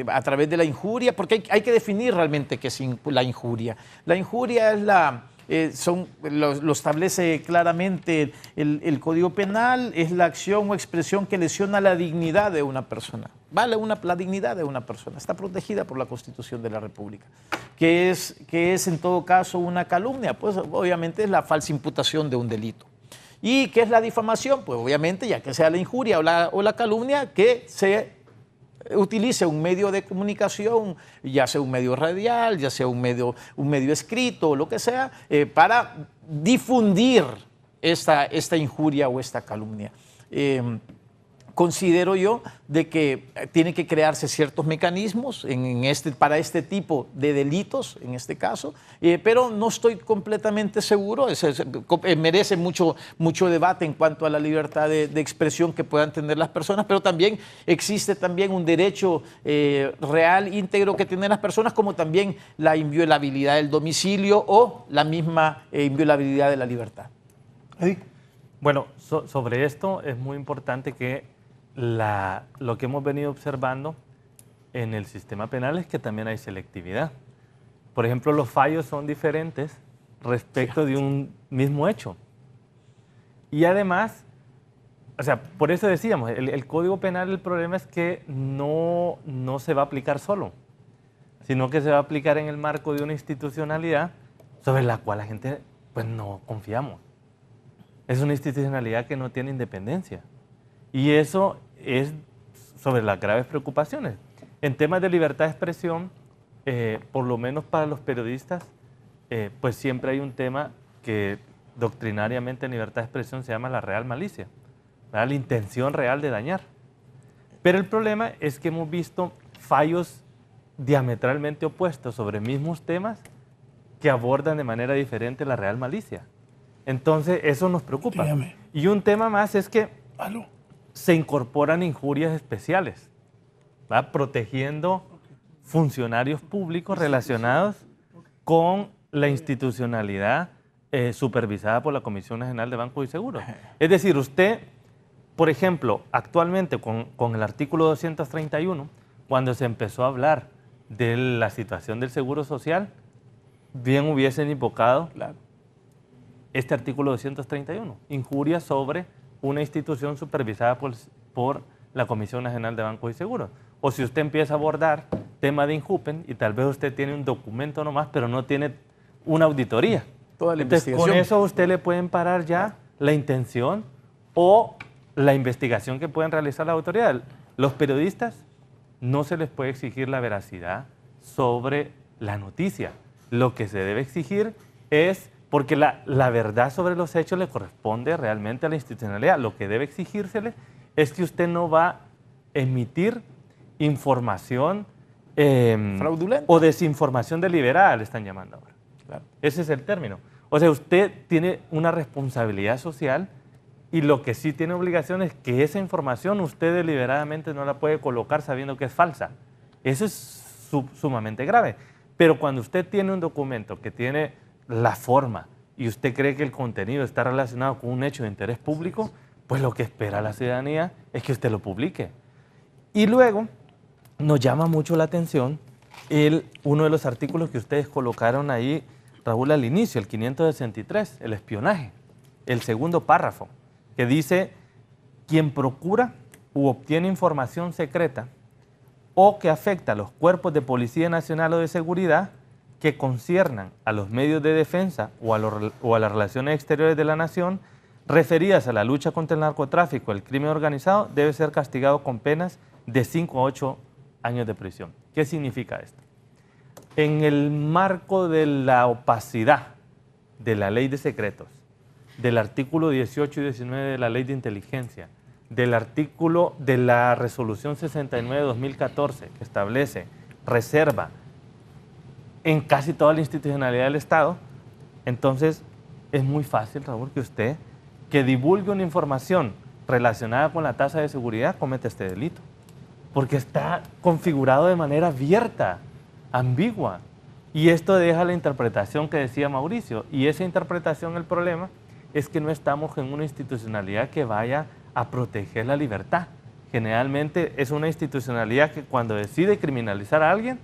Speaker 6: a través de la injuria, porque hay que definir realmente qué es la injuria. La injuria es lo establece claramente el Código Penal, es la acción o expresión que lesiona la dignidad de una persona. La dignidad de una persona está protegida por la Constitución de la República. ¿Qué es en todo caso una calumnia? Pues obviamente es la falsa imputación de un delito. ¿Y qué es la difamación? Pues obviamente, ya que sea la injuria o la calumnia, que se utilice un medio de comunicación, ya sea un medio radial, ya sea un medio escrito, o lo que sea, para difundir esta injuria o esta calumnia. Considero yo de que tiene que crearse ciertos mecanismos para este tipo de delitos, en este caso, pero no estoy completamente seguro. Merece mucho debate en cuanto a la libertad de expresión que puedan tener las personas, pero también existe también un derecho real, íntegro que tienen las personas, como también la inviolabilidad del domicilio o la misma inviolabilidad de la libertad.
Speaker 7: Bueno, sobre esto es muy importante que lo que hemos venido observando en el sistema penal es que también hay selectividad. Por ejemplo, los fallos son diferentes respecto de un mismo hecho. Y además, o sea, por eso decíamos, el Código Penal, el problema es que no se va a aplicar solo, sino que se va a aplicar en el marco de una institucionalidad sobre la cual la gente pues no confiamos. Es una institucionalidad que no tiene independencia. Y eso es sobre las graves preocupaciones. En temas de libertad de expresión, por lo menos para los periodistas, pues siempre hay un tema que doctrinariamente en libertad de expresión se llama la real malicia, ¿verdad? La intención real de dañar. Pero el problema es que hemos visto fallos diametralmente opuestos sobre mismos temas que abordan de manera diferente la real malicia. Entonces, eso nos preocupa.
Speaker 4: Dígame.
Speaker 7: Y un tema más es que
Speaker 4: ¿Aló?
Speaker 7: se incorporan injurias especiales, ¿verdad? Protegiendo funcionarios públicos relacionados con la institucionalidad supervisada por la Comisión Nacional de Bancos y Seguros. Es decir, usted, por ejemplo, actualmente con el artículo 231, cuando se empezó a hablar de la situación del Seguro Social, bien hubiesen invocado este artículo 231, injurias sobre una institución supervisada por la Comisión Nacional de Bancos y Seguros. O si usted empieza a abordar tema de Injupen y tal vez usted tiene un documento nomás, pero no tiene una auditoría.
Speaker 6: Toda la
Speaker 7: Entonces,
Speaker 6: investigación.
Speaker 7: con eso a usted le pueden parar ya la intención o la investigación que pueden realizar las autoridades. Los periodistas no se les puede exigir la veracidad sobre la noticia. Lo que se debe exigir es, porque la verdad sobre los hechos le corresponde realmente a la institucionalidad, lo que debe exigírsele es que usted no va a emitir información
Speaker 6: fraudulenta
Speaker 7: o desinformación deliberada, le están llamando ahora.
Speaker 6: Claro.
Speaker 7: Ese es el término. O sea, usted tiene una responsabilidad social y lo que sí tiene obligación es que esa información usted deliberadamente no la puede colocar sabiendo que es falsa. Eso es sumamente grave. Pero cuando usted tiene un documento que tiene la forma y usted cree que el contenido está relacionado con un hecho de interés público, pues lo que espera la ciudadanía es que usted lo publique. Y luego nos llama mucho la atención uno de los artículos que ustedes colocaron ahí, Raúl, al inicio, el 563, el espionaje, el segundo párrafo, que dice: quien procura u obtiene información secreta o que afecta a los cuerpos de Policía Nacional o de Seguridad que conciernan a los medios de defensa o a las relaciones exteriores de la nación referidas a la lucha contra el narcotráfico, el crimen organizado, debe ser castigado con penas de 5 a 8 años de prisión. ¿Qué significa esto? En el marco de la opacidad de la ley de secretos, del artículo 18 y 19 de la ley de inteligencia, del artículo de la resolución 69 de 2014 que establece reserva en casi toda la institucionalidad del Estado, entonces es muy fácil, Raúl, que usted que divulgue una información relacionada con la tasa de seguridad cometa este delito. porque está configurado de manera abierta, ambigua. Y esto deja la interpretación que decía Mauricio. Y esa interpretación, el problema es que no estamos en una institucionalidad que vaya a proteger la libertad. Generalmente es una institucionalidad que cuando decide criminalizar a alguien,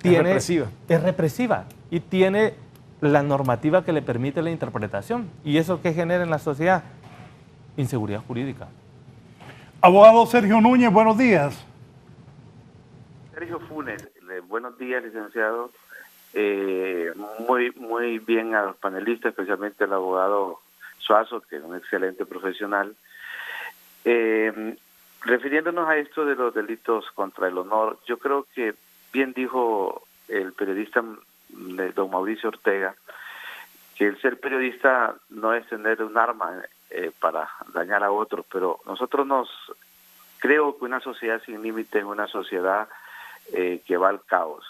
Speaker 7: es represiva y tiene la normativa que le permite la interpretación. ¿Y eso qué genera en la sociedad? Inseguridad jurídica.
Speaker 4: Abogado Sergio Núñez, buenos días.
Speaker 9: Sergio Funes, buenos días, licenciado. Muy bien a los panelistas, especialmente al abogado Suazo, que es un excelente profesional. Refiriéndonos a esto de los delitos contra el honor, yo creo que bien dijo el periodista don Mauricio Ortega, que el ser periodista no es tener un arma para dañar a otros, pero creo que una sociedad sin límites es una sociedad que va al caos.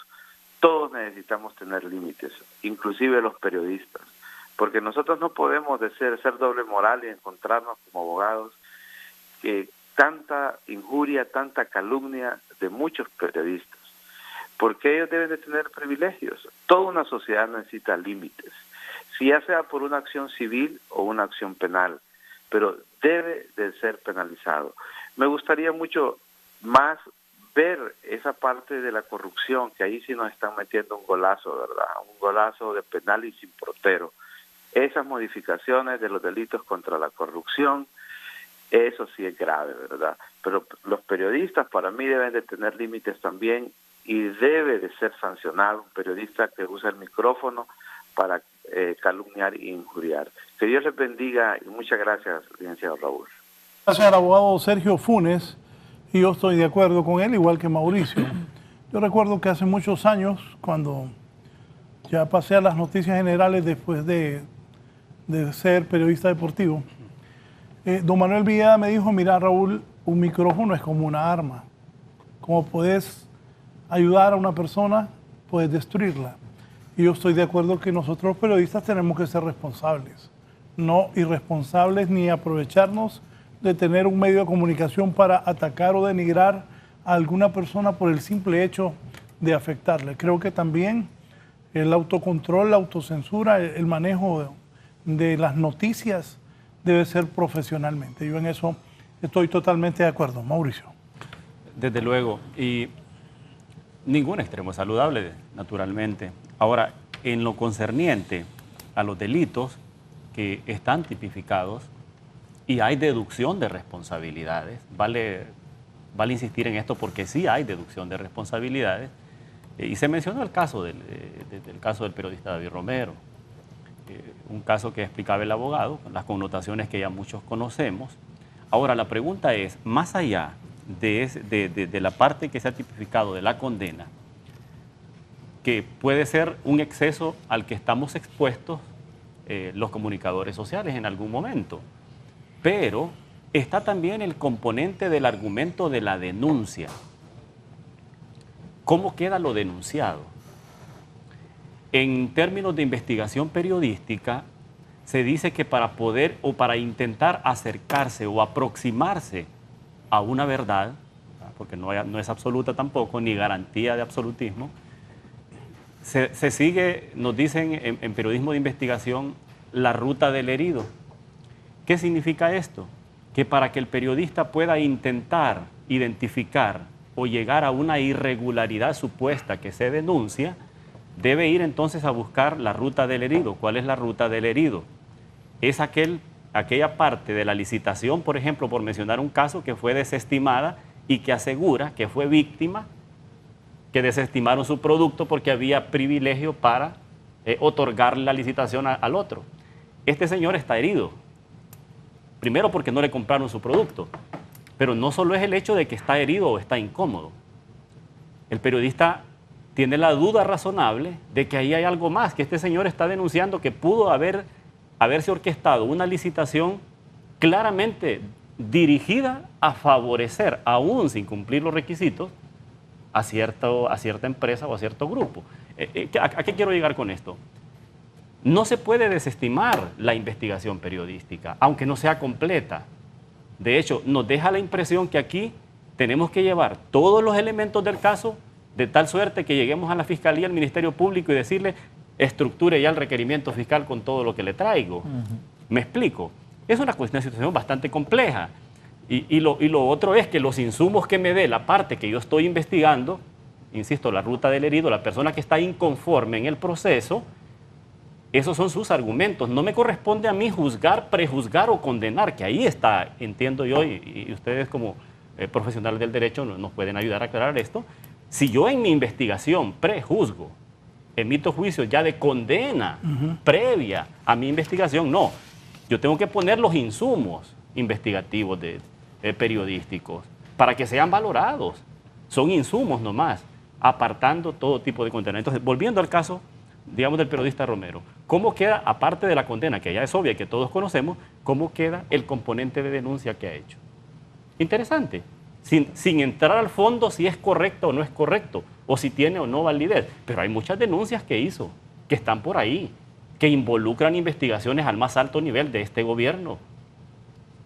Speaker 9: Todos necesitamos tener límites, inclusive los periodistas, porque nosotros no podemos ser doble moral y encontrarnos como abogados que tanta injuria, tanta calumnia de muchos periodistas, porque ellos deben de tener privilegios. Toda una sociedad necesita límites, si ya sea por una acción civil o una acción penal, pero debe de ser penalizado. Me gustaría mucho más ver esa parte de la corrupción, que ahí sí nos están metiendo un golazo, ¿verdad? Un golazo de penal y sin portero. Esas modificaciones de los delitos contra la corrupción, eso sí es grave, ¿verdad? Pero los periodistas para mí deben de tener límites también y debe de ser sancionado un periodista que usa el micrófono para calumniar e injuriar. Que Dios les bendiga y muchas gracias, licenciado Raúl.
Speaker 4: Gracias al abogado Sergio Funes, y yo estoy de acuerdo con él, igual que Mauricio. Yo recuerdo que hace muchos años, cuando ya pasé a las noticias generales después de ser periodista deportivo, don Manuel Villeda me dijo, mira Raúl, un micrófono es como una arma. Como puedes ayudar a una persona, puedes destruirla. Y yo estoy de acuerdo que nosotros los periodistas tenemos que ser responsables, no irresponsables ni aprovecharnos de tener un medio de comunicación para atacar o denigrar a alguna persona por el simple hecho de afectarle. Creo que también el autocontrol, la autocensura, el manejo de las noticias debe ser profesionalmente. Yo en eso estoy totalmente de acuerdo. Mauricio.
Speaker 5: Desde luego, y ningún extremo es saludable, naturalmente. Ahora, en lo concerniente a los delitos que están tipificados y hay deducción de responsabilidades, vale insistir en esto porque sí hay deducción de responsabilidades, y se mencionó el caso del periodista David Romero, un caso que explicaba el abogado, con las connotaciones que ya muchos conocemos. Ahora, la pregunta es, más allá de la parte que se ha tipificado de la condena, que puede ser un exceso al que estamos expuestos los comunicadores sociales en algún momento, pero está también el componente del argumento de la denuncia. ¿Cómo queda lo denunciado? En términos de investigación periodística, se dice que para poder o para intentar acercarse o aproximarse a una verdad, porque no es absoluta tampoco, ni garantía de absolutismo, se sigue, nos dicen en periodismo de investigación, la ruta del herido. ¿Qué significa esto? Que para que el periodista pueda intentar identificar o llegar a una irregularidad supuesta que se denuncia, debe ir entonces a buscar la ruta del herido. ¿Cuál es la ruta del herido? Es aquella parte de la licitación, por ejemplo, por mencionar un caso que fue desestimada y que asegura que fue víctima, que desestimaron su producto porque había privilegio para otorgarle la licitación al otro. Este señor está herido. Primero porque no le compraron su producto, pero no solo es el hecho de que está herido o está incómodo. El periodista tiene la duda razonable de que ahí hay algo más, que este señor está denunciando que pudo haberse orquestado una licitación claramente dirigida a favorecer, aún sin cumplir los requisitos, a cierta empresa o a cierto grupo. ¿A qué quiero llegar con esto? No se puede desestimar la investigación periodística, aunque no sea completa. De hecho, nos deja la impresión que aquí tenemos que llevar todos los elementos del caso de tal suerte que lleguemos a la Fiscalía, al Ministerio Público y decirle, estructure ya el requerimiento fiscal con todo lo que le traigo. ¿Me explico? Es una situación bastante compleja. Y lo otro es que los insumos que me dé la parte que yo estoy investigando, insisto, la ruta del herido, la persona que está inconforme en el proceso, esos son sus argumentos. No me corresponde a mí juzgar, prejuzgar o condenar, que ahí está, entiendo yo, y ustedes como profesionales del derecho nos pueden ayudar a aclarar esto. Si yo en mi investigación prejuzgo, emito juicios ya de condena previa a mi investigación, no. Yo tengo que poner los insumos investigativos periodísticos para que sean valorados. Son insumos nomás, apartando todo tipo de condena. Entonces, volviendo al caso, digamos, del periodista Romero, ¿cómo queda, aparte de la condena, que ya es obvia y que todos conocemos, cómo queda el componente de denuncia que ha hecho? Interesante. Sin entrar al fondo si es correcto o no es correcto, o si tiene o no validez. Pero hay muchas denuncias que hizo, que están por ahí, que involucran investigaciones al más alto nivel de este gobierno.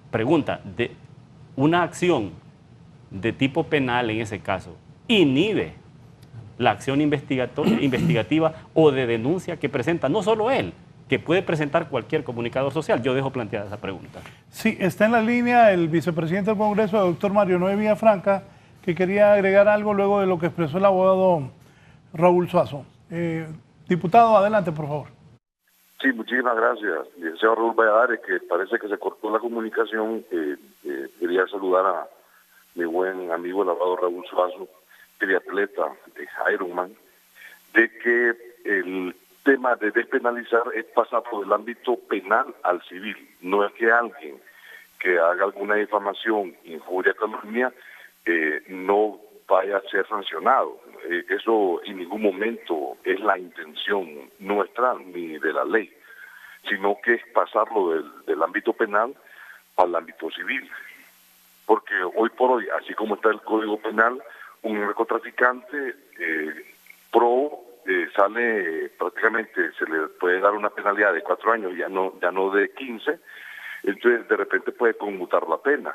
Speaker 5: Pregunta, ¿de una acción de tipo penal en ese caso inhibe la acción investigativa o de denuncia que presenta no solo él, que puede presentar cualquier comunicador social? Yo dejo planteada esa pregunta.
Speaker 4: Sí, está en la línea el vicepresidente del Congreso, el doctor Mario Noé Villafranca, que quería agregar algo luego de lo que expresó el abogado Raúl Suazo. Diputado, adelante, por favor.
Speaker 8: Sí, muchísimas gracias. Licenciado Raúl Valladares, que parece que se cortó la comunicación. Quería saludar a mi buen amigo, el abogado Raúl Suazo, triatleta, Ironman, de que el tema de despenalizar es pasar por el ámbito penal al civil. No es que alguien que haga alguna difamación, injuria, calumnia, no vaya a ser sancionado. Eso en ningún momento es la intención nuestra ni de la ley, sino que es pasarlo del ámbito penal al ámbito civil. Porque hoy por hoy, así como está el Código Penal, un narcotraficante sale prácticamente, se le puede dar una penalidad de 4 años, ya no de 15, entonces de repente puede conmutar la pena.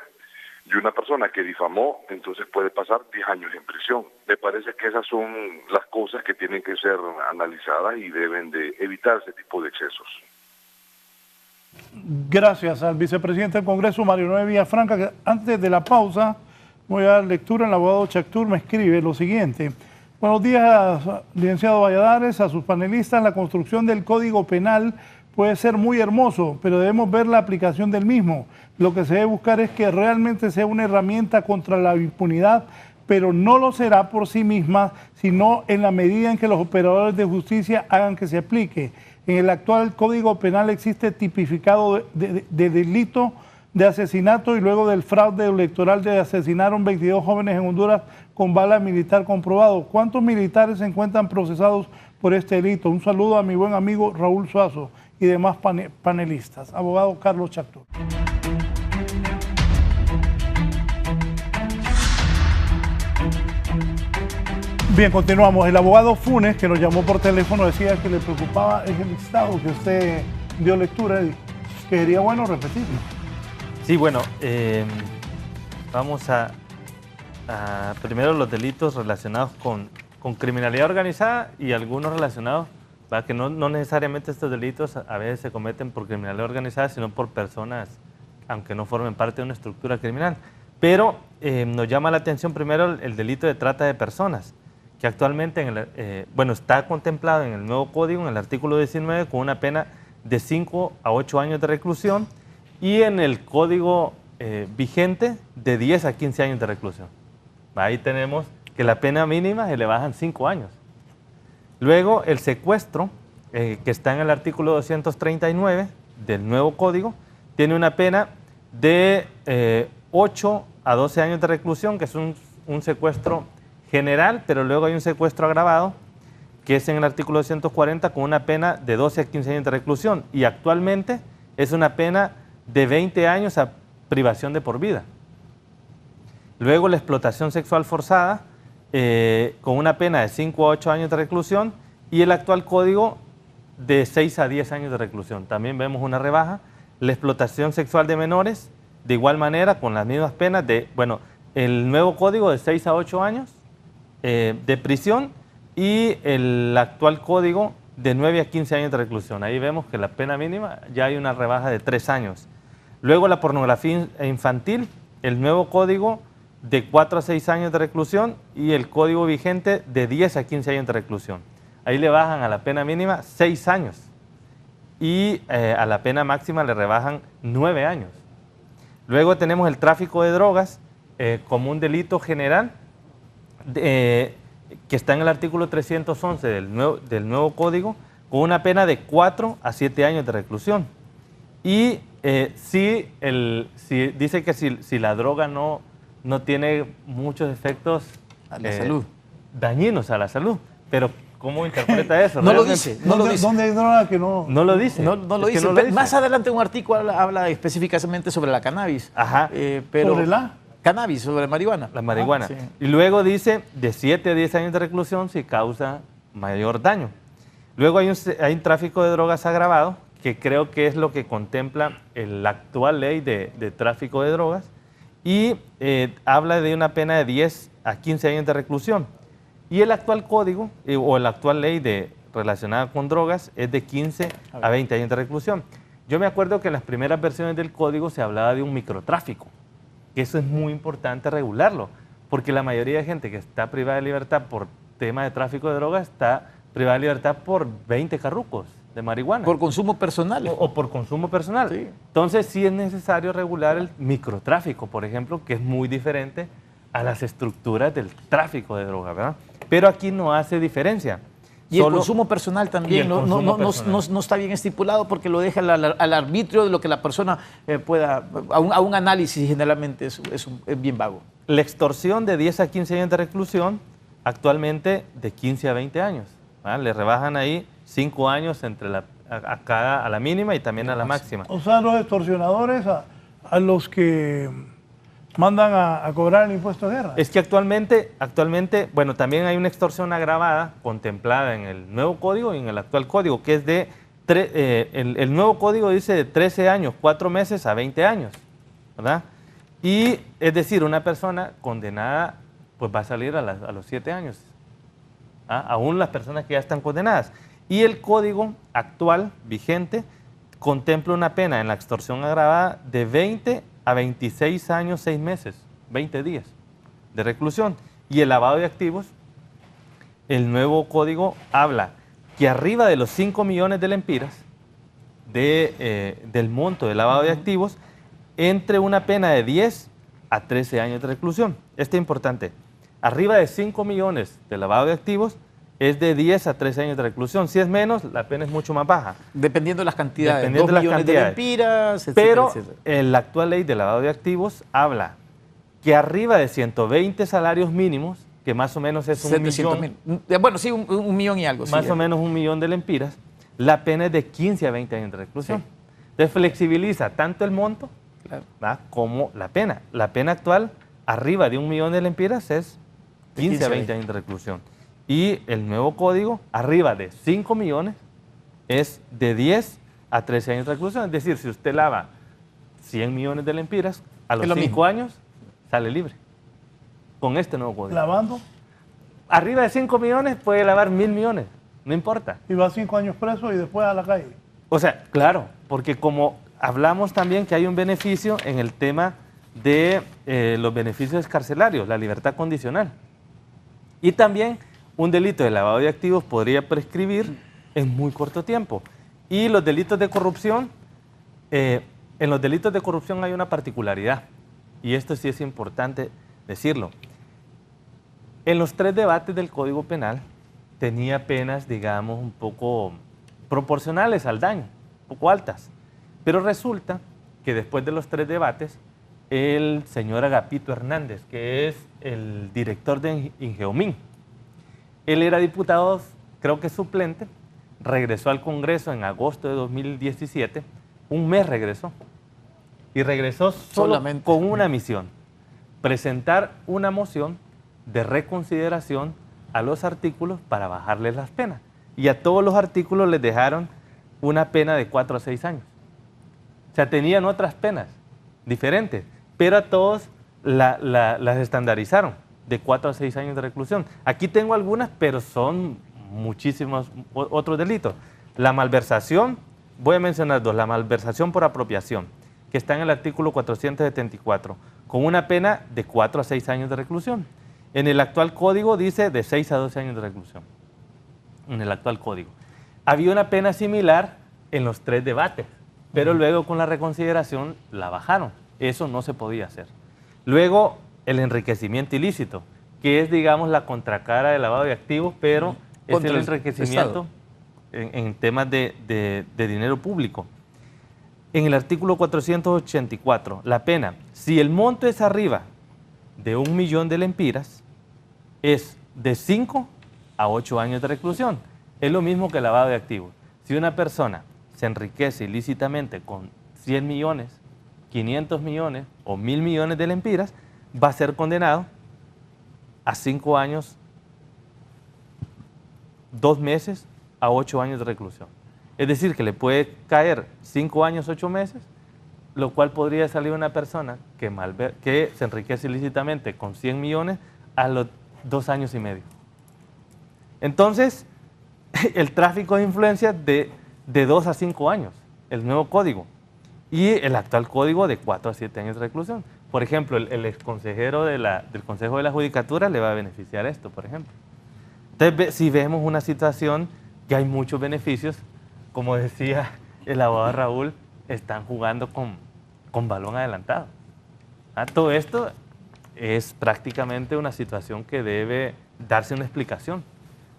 Speaker 8: Y una persona que difamó, entonces puede pasar 10 años en prisión. Me parece que esas son las cosas que tienen que ser analizadas y deben de evitar ese tipo de excesos.
Speaker 4: Gracias al vicepresidente del Congreso, Mario Noé Villafranca, que antes de la pausa voy a dar lectura. El abogado Chactur me escribe lo siguiente. Buenos días, licenciado Valladares, a sus panelistas. La construcción del Código Penal puede ser muy hermoso, pero debemos ver la aplicación del mismo. Lo que se debe buscar es que realmente sea una herramienta contra la impunidad, pero no lo será por sí misma, sino en la medida en que los operadores de justicia hagan que se aplique. En el actual Código Penal existe tipificado de delito de asesinato y luego del fraude electoral de asesinaron 22 jóvenes en Honduras con bala militar comprobado. ¿Cuántos militares se encuentran procesados por este delito? Un saludo a mi buen amigo Raúl Suazo y demás panelistas. Abogado Carlos Chactur. Bien, continuamos. El abogado Funes, que nos llamó por teléfono, decía que le preocupaba el listado que usted dio lectura y que sería bueno repetirlo.
Speaker 7: Sí, bueno, vamos a primero los delitos relacionados con criminalidad organizada y algunos relacionados, para que no necesariamente estos delitos a veces se cometen por criminalidad organizada, sino por personas, aunque no formen parte de una estructura criminal. Pero nos llama la atención primero el delito de trata de personas, que actualmente está contemplado en el nuevo código, en el artículo 19, con una pena de 5 a 8 años de reclusión, y en el código vigente de 10 a 15 años de reclusión. Ahí tenemos que la pena mínima se le bajan 5 años. Luego el secuestro, que está en el artículo 239 del nuevo código, tiene una pena de 8 a 12 años de reclusión, que es un secuestro general, pero luego hay un secuestro agravado, que es en el artículo 240 con una pena de 12 a 15 años de reclusión, y actualmente es una pena de 20 años a privación de por vida. Luego la explotación sexual forzada, con una pena de 5 a 8 años de reclusión, y el actual código de 6 a 10 años de reclusión. También vemos una rebaja. La explotación sexual de menores, de igual manera, con las mismas penas de, el nuevo código de 6 a 8 años de prisión y el actual código de 9 a 15 años de reclusión. Ahí vemos que la pena mínima ya hay una rebaja de 3 años. Luego la pornografía infantil, el nuevo código de 4 a 6 años de reclusión y el código vigente de 10 a 15 años de reclusión. Ahí le bajan a la pena mínima 6 años y a la pena máxima le rebajan 9 años. Luego tenemos el tráfico de drogas como un delito general que está en el artículo 311 del nuevo código con una pena de 4 a 7 años de reclusión. Y si dice que si la droga no tiene muchos efectos
Speaker 6: a la salud,
Speaker 7: dañinos a la salud, pero ¿cómo interpreta eso?
Speaker 6: No lo dice.
Speaker 4: ¿Dónde hay droga que no?
Speaker 7: No lo dice.
Speaker 6: No lo dice. Más adelante un artículo habla específicamente sobre la cannabis.
Speaker 7: Ajá.
Speaker 6: Pero
Speaker 4: ¿Sobre la?
Speaker 6: Cannabis, sobre marihuana.
Speaker 7: La marihuana.
Speaker 6: Sí.
Speaker 7: Y luego dice de 7 a 10 años de reclusión si causa mayor daño. Luego hay un tráfico de drogas agravado, que creo que es lo que contempla la actual ley de tráfico de drogas, y habla de una pena de 10 a 15 años de reclusión. Y el actual código, o la actual ley relacionada con drogas, es de 15 a 20 años de reclusión. Yo me acuerdo que en las primeras versiones del código se hablaba de un microtráfico, que eso es muy importante regularlo, porque la mayoría de gente que está privada de libertad por tema de tráfico de drogas está privada de libertad por 20 carrucos de marihuana.
Speaker 6: Por consumo personal.
Speaker 7: O por consumo personal.
Speaker 6: Sí.
Speaker 7: Entonces sí es necesario regular el microtráfico, por ejemplo, que es muy diferente a las estructuras del tráfico de drogas, ¿verdad? Pero aquí no hace diferencia.
Speaker 6: Y el consumo personal también no está bien estipulado porque lo deja al arbitrio de lo que la persona pueda, a un análisis generalmente es bien vago.
Speaker 7: La extorsión de 10 a 15 años de reclusión, actualmente de 15 a 20 años. ¿Verdad? Le rebajan ahí 5 años entre a la mínima y también a la máxima.
Speaker 4: O sea, los extorsionadores a los que mandan a cobrar el impuesto de guerra.
Speaker 7: Es que actualmente, bueno, también hay una extorsión agravada contemplada en el nuevo código y en el actual código, que es el nuevo código dice de 13 años, 4 meses a 20 años, ¿verdad? Y es decir, una persona condenada pues va a salir a los 7 años, aún las personas que ya están condenadas. Y el código actual, vigente, contempla una pena en la extorsión agravada de 20 a 26 años, 6 meses, 20 días de reclusión. Y el lavado de activos, el nuevo código habla que arriba de los 5 millones de lempiras del monto de lavado de activos, entre una pena de 10 a 13 años de reclusión. Esto es importante. Arriba de 5 millones de lavado de activos es de 10 a 13 años de reclusión. Si es menos, la pena es mucho más baja.
Speaker 6: Dependiendo de las cantidades.
Speaker 7: Dependiendo
Speaker 6: 2
Speaker 7: de las
Speaker 6: millones
Speaker 7: cantidades.
Speaker 6: de lempiras, etcétera,
Speaker 7: Pero
Speaker 6: etcétera.
Speaker 7: la actual ley de lavado de activos habla que arriba de 120 salarios mínimos, que más o menos es
Speaker 6: 700.000. Bueno, sí, un millón y algo.
Speaker 7: Más
Speaker 6: sí,
Speaker 7: o menos 1 millón de lempiras, la pena es de 15 a 20 años de reclusión.
Speaker 6: Sí.
Speaker 7: Entonces flexibiliza tanto el monto,
Speaker 6: claro,
Speaker 7: como la pena. La pena actual, arriba de 1 millón de lempiras, es 15 a 20 años de reclusión. Y el nuevo código, arriba de 5 millones, es de 10 a 13 años de reclusión. Es decir, si usted lava 100 millones de lempiras, a los 5 años sale libre. Con este nuevo código.
Speaker 4: ¿Lavando?
Speaker 7: Arriba de 5 millones puede lavar 1.000 millones, no importa.
Speaker 4: Y va 5 años preso y después a la calle.
Speaker 7: O sea, claro, porque como hablamos también que hay un beneficio en el tema de los beneficios carcelarios, la libertad condicional. Y también un delito de lavado de activos podría prescribir en muy corto tiempo. Y los delitos de corrupción, en los delitos de corrupción hay una particularidad, y esto sí es importante decirlo. En los 3 debates del Código Penal tenía penas, digamos, un poco proporcionales al daño, un poco altas. Pero resulta que después de los 3 debates, el señor Agapito Hernández, que es el director de Ingeomín, él era diputado, creo que suplente, regresó al Congreso en agosto de 2017, un mes regresó, y regresó solamente con una misión, presentar una moción de reconsideración a los artículos para bajarles las penas. Y a todos los artículos les dejaron una pena de 4 a 6 años. O sea, tenían otras penas diferentes, pero a todos las estandarizaron de 4 a 6 años de reclusión. Aquí tengo algunas, pero son muchísimos otros delitos. La malversación, voy a mencionar dos, la malversación por apropiación, que está en el artículo 474, con una pena de 4 a 6 años de reclusión. En el actual código dice de 6 a 12 años de reclusión. En el actual código. Había una pena similar en los 3 debates, pero luego con la reconsideración la bajaron. Eso no se podía hacer. Luego, el enriquecimiento ilícito, que es, digamos, la contracara del lavado de activos, pero es el enriquecimiento en temas de dinero público. En el artículo 484, la pena, si el monto es arriba de 1 millón de lempiras, es de 5 a 8 años de reclusión. Es lo mismo que el lavado de activos. Si una persona se enriquece ilícitamente con 100 millones, 500 millones o 1.000 millones de lempiras, va a ser condenado a 5 años, 2 meses a 8 años de reclusión. Es decir, que le puede caer 5 años, 8 meses, lo cual podría salir una persona que se enriquece ilícitamente con 100 millones a los 2 años y medio. Entonces, el tráfico de influencias de 2 a 5 años, el nuevo código, y el actual código de 4 a 7 años de reclusión. Por ejemplo, el exconsejero del Consejo de la Judicatura le va a beneficiar esto, por ejemplo. Entonces, si vemos una situación que hay muchos beneficios, como decía el abogado Raúl, están jugando con balón adelantado. Todo esto es prácticamente una situación que debe darse una explicación.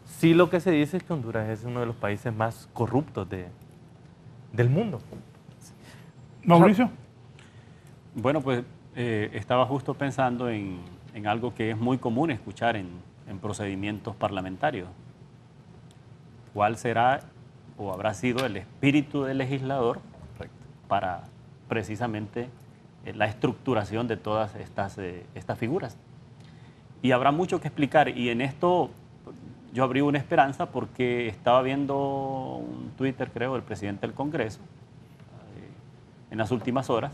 Speaker 7: Sí, lo que se dice es que Honduras es uno de los países más corruptos del mundo.
Speaker 4: Mauricio.
Speaker 5: Bueno, pues estaba justo pensando en algo que es muy común escuchar en procedimientos parlamentarios. ¿Cuál será o habrá sido el espíritu del legislador para precisamente la estructuración de todas estas figuras? Y habrá mucho que explicar, y en esto yo abrí una esperanza porque estaba viendo un Twitter, creo, del presidente del Congreso en las últimas horas,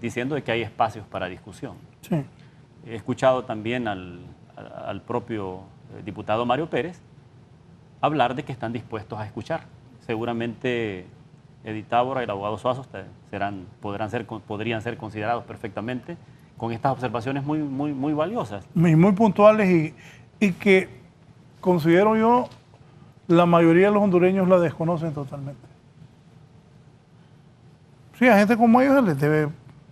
Speaker 5: diciendo de que hay espacios para discusión.
Speaker 4: Sí.
Speaker 5: He escuchado también al propio diputado Mario Pérez hablar de que están dispuestos a escuchar. Seguramente Edith Tábora y el abogado Suazo podrían ser considerados perfectamente con estas observaciones muy valiosas.
Speaker 4: Muy puntuales y que considero yo la mayoría de los hondureños la desconocen totalmente. Sí, a gente como ellos les debe...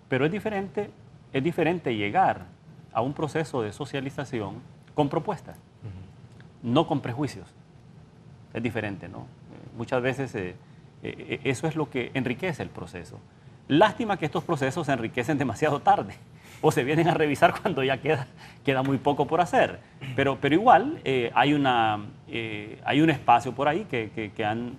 Speaker 5: Pero es diferente llegar a un proceso de socialización con propuestas, no con prejuicios. Es diferente, ¿no? Muchas veces eso es lo que enriquece el proceso. Lástima que estos procesos se enriquecen demasiado tarde o se vienen a revisar cuando ya queda muy poco por hacer. Pero igual hay un espacio por ahí que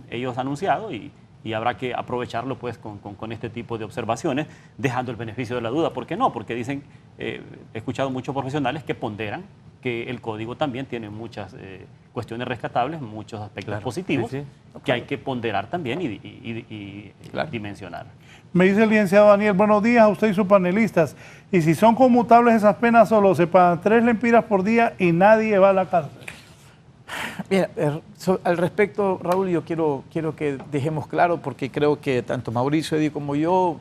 Speaker 5: ellos han anunciado y habrá que aprovecharlo pues con este tipo de observaciones, dejando el beneficio de la duda. ¿Por qué no? Porque dicen, he escuchado muchos profesionales que ponderan que el código también tiene muchas cuestiones rescatables, muchos aspectos positivos, que hay que ponderar también y dimensionar.
Speaker 4: Me dice el licenciado Daniel, buenos días a usted y sus panelistas. Y si son conmutables esas penas, solo se pagan 3 lempiras por día y nadie va a la cárcel.
Speaker 6: Mira, al respecto, Raúl, yo quiero que dejemos claro, porque creo que tanto Mauricio, Eddie como yo,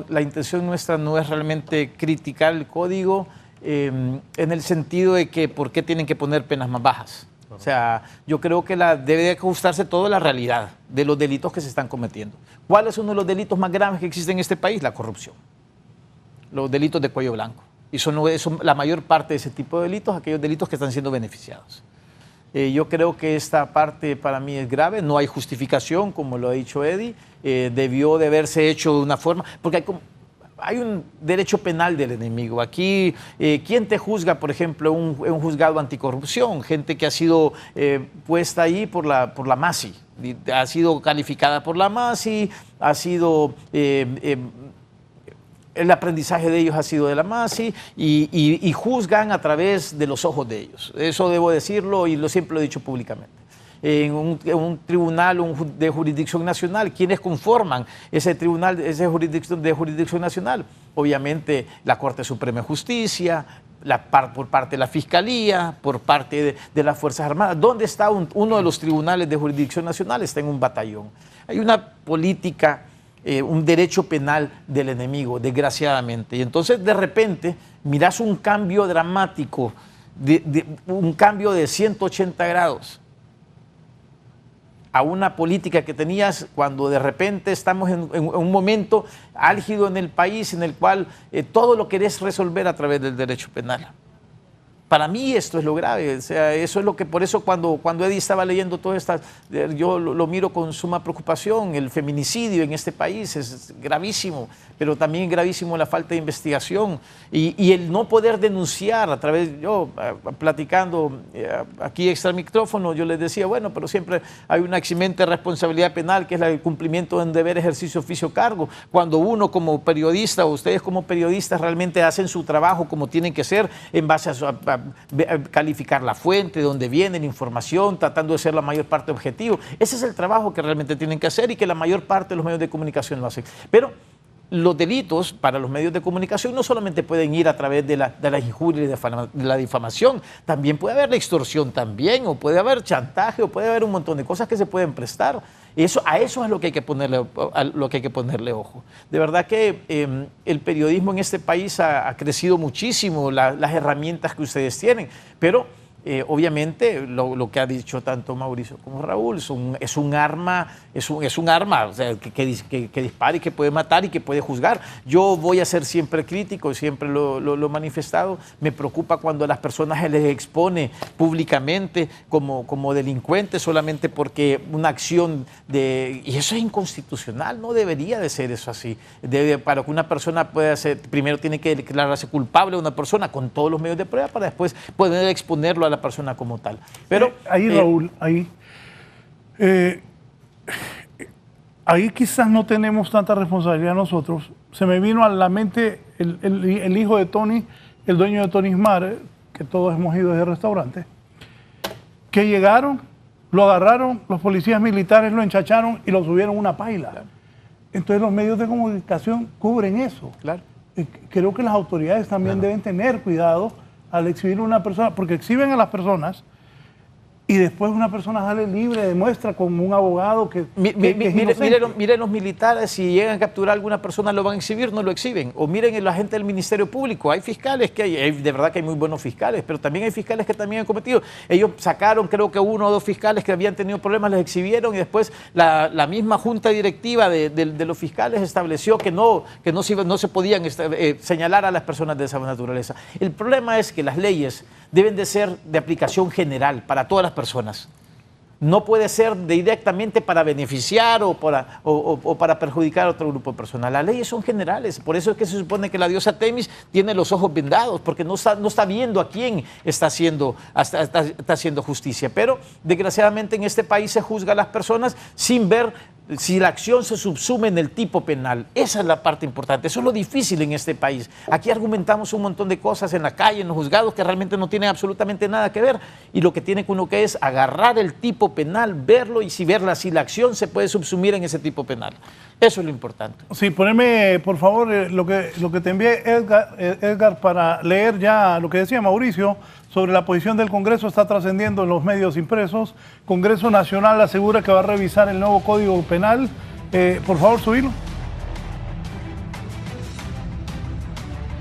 Speaker 6: la intención nuestra no es realmente criticar el código en el sentido de que por qué tienen que poner penas más bajas. O sea, yo creo que debe de ajustarse todo a la realidad de los delitos que se están cometiendo. ¿Cuál es uno de los delitos más graves que existen en este país? La corrupción. Los delitos de cuello blanco. Y son la mayor parte de ese tipo de delitos, aquellos delitos que están siendo beneficiados. Yo creo que esta parte para mí es grave, no hay justificación, como lo ha dicho Eddie, debió de haberse hecho de una forma, porque hay un derecho penal del enemigo. Aquí, ¿quién te juzga, por ejemplo, un juzgado anticorrupción? Gente que ha sido puesta ahí por la MASI, ha sido calificada por la MASI, ha sido... el aprendizaje de ellos ha sido de la MASI y juzgan a través de los ojos de ellos. Eso debo decirlo y siempre lo he dicho públicamente. en un tribunal de jurisdicción nacional. ¿Quiénes conforman ese tribunal, esa jurisdicción de jurisdicción nacional? Obviamente la Corte Suprema de Justicia, por parte de la Fiscalía, por parte de las Fuerzas Armadas. ¿Dónde está uno de los tribunales de jurisdicción nacional? Está en un batallón. Hay una política, un derecho penal del enemigo, desgraciadamente. Y entonces de repente miras un cambio dramático, un cambio de 180 grados a una política que tenías cuando de repente estamos en un momento álgido en el país en el cual todo lo querés resolver a través del derecho penal. Para mí esto es lo grave, o sea, eso es lo que, por eso cuando Eddie estaba leyendo todo esto, yo lo miro con suma preocupación. El feminicidio en este país es gravísimo, pero también es gravísimo la falta de investigación y el no poder denunciar a través, yo platicando aquí extra micrófono, yo les decía, bueno, pero siempre hay una eximente responsabilidad penal que es el cumplimiento de un deber, ejercicio, oficio, cargo. Cuando uno como periodista o ustedes como periodistas realmente hacen su trabajo como tienen que ser en base a calificar la fuente, de dónde viene la información, tratando de ser la mayor parte objetivo. Ese es el trabajo que realmente tienen que hacer y que la mayor parte de los medios de comunicación lo hacen. Pero los delitos para los medios de comunicación no solamente pueden ir a través de la injuria y de la difamación, también puede haber la extorsión también, o puede haber chantaje, o puede haber un montón de cosas que se pueden prestar. A eso es lo que hay que ponerle ojo. De verdad que el periodismo en este país ha crecido muchísimo, las herramientas que ustedes tienen, pero obviamente lo que ha dicho tanto Mauricio como Raúl es un arma, o sea, que dispara y que puede matar y que puede juzgar. Yo voy a ser siempre crítico, siempre lo he manifestado. Me preocupa cuando a las personas se les expone públicamente como delincuentes solamente porque una acción y eso es inconstitucional, no debería de ser eso así. Para que una persona pueda ser, primero tiene que declararse culpable a una persona con todos los medios de prueba para después poder exponerlo a la persona como tal. Pero
Speaker 4: ahí Raúl, ahí quizás no tenemos tanta responsabilidad nosotros. Se me vino a la mente el hijo de Tony, el dueño de Tony's Mar, que todos hemos ido a ese restaurante, que llegaron, lo agarraron, los policías militares lo enchacharon y lo subieron a una paila. Claro. Entonces los medios de comunicación cubren eso. Claro. Creo que las autoridades también deben tener cuidado al exhibir a una persona, porque exhiben a las personas y después una persona sale libre, demuestra como un abogado que
Speaker 6: miren los militares, si llegan a capturar a alguna persona lo van a exhibir, no lo exhiben. O miren el agente del Ministerio Público, hay fiscales de verdad que hay muy buenos fiscales, pero también hay fiscales que también han cometido. Ellos sacaron, creo que 1 o 2 fiscales que habían tenido problemas, les exhibieron y después la misma junta directiva de los fiscales estableció que no se podían señalar a las personas de esa naturaleza. El problema es que las leyes deben de ser de aplicación general para todas las personas. No puede ser directamente para beneficiar o para perjudicar a otro grupo de personas. Las leyes son generales, por eso es que se supone que la diosa Temis tiene los ojos vendados, porque no está viendo a quién está haciendo justicia. Pero desgraciadamente en este país se juzga a las personas sin ver si la acción se subsume en el tipo penal. Esa es la parte importante, eso es lo difícil en este país. Aquí argumentamos un montón de cosas en la calle, en los juzgados, que realmente no tienen absolutamente nada que ver, y lo que tiene uno que es agarrar el tipo penal, verlo y si la acción se puede subsumir en ese tipo penal. Eso es lo importante.
Speaker 4: Sí, poneme por favor lo que te envié Edgar para leer ya lo que decía Mauricio sobre la posición del Congreso. Está trascendiendo en los medios impresos. Congreso Nacional asegura que va a revisar el nuevo Código Penal. Por favor, subirlo.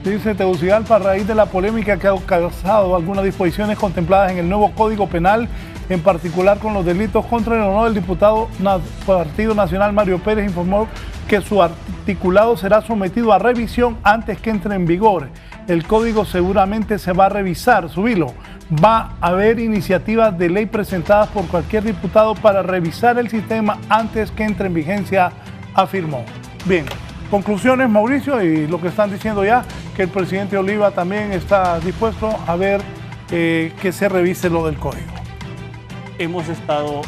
Speaker 4: Dice Tegucigalpa, a raíz de la polémica que ha causado algunas disposiciones contempladas en el nuevo Código Penal, en particular con los delitos contra el honor, el diputado Partido Nacional Mario Pérez informó que su articulado será sometido a revisión antes que entre en vigor. El código seguramente se va a revisar, subilo. Va a haber iniciativas de ley presentadas por cualquier diputado para revisar el sistema antes que entre en vigencia, afirmó. Bien, conclusiones, Mauricio, y lo que están diciendo ya, que el presidente Oliva también está dispuesto a ver que se revise lo del código.
Speaker 5: Hemos estado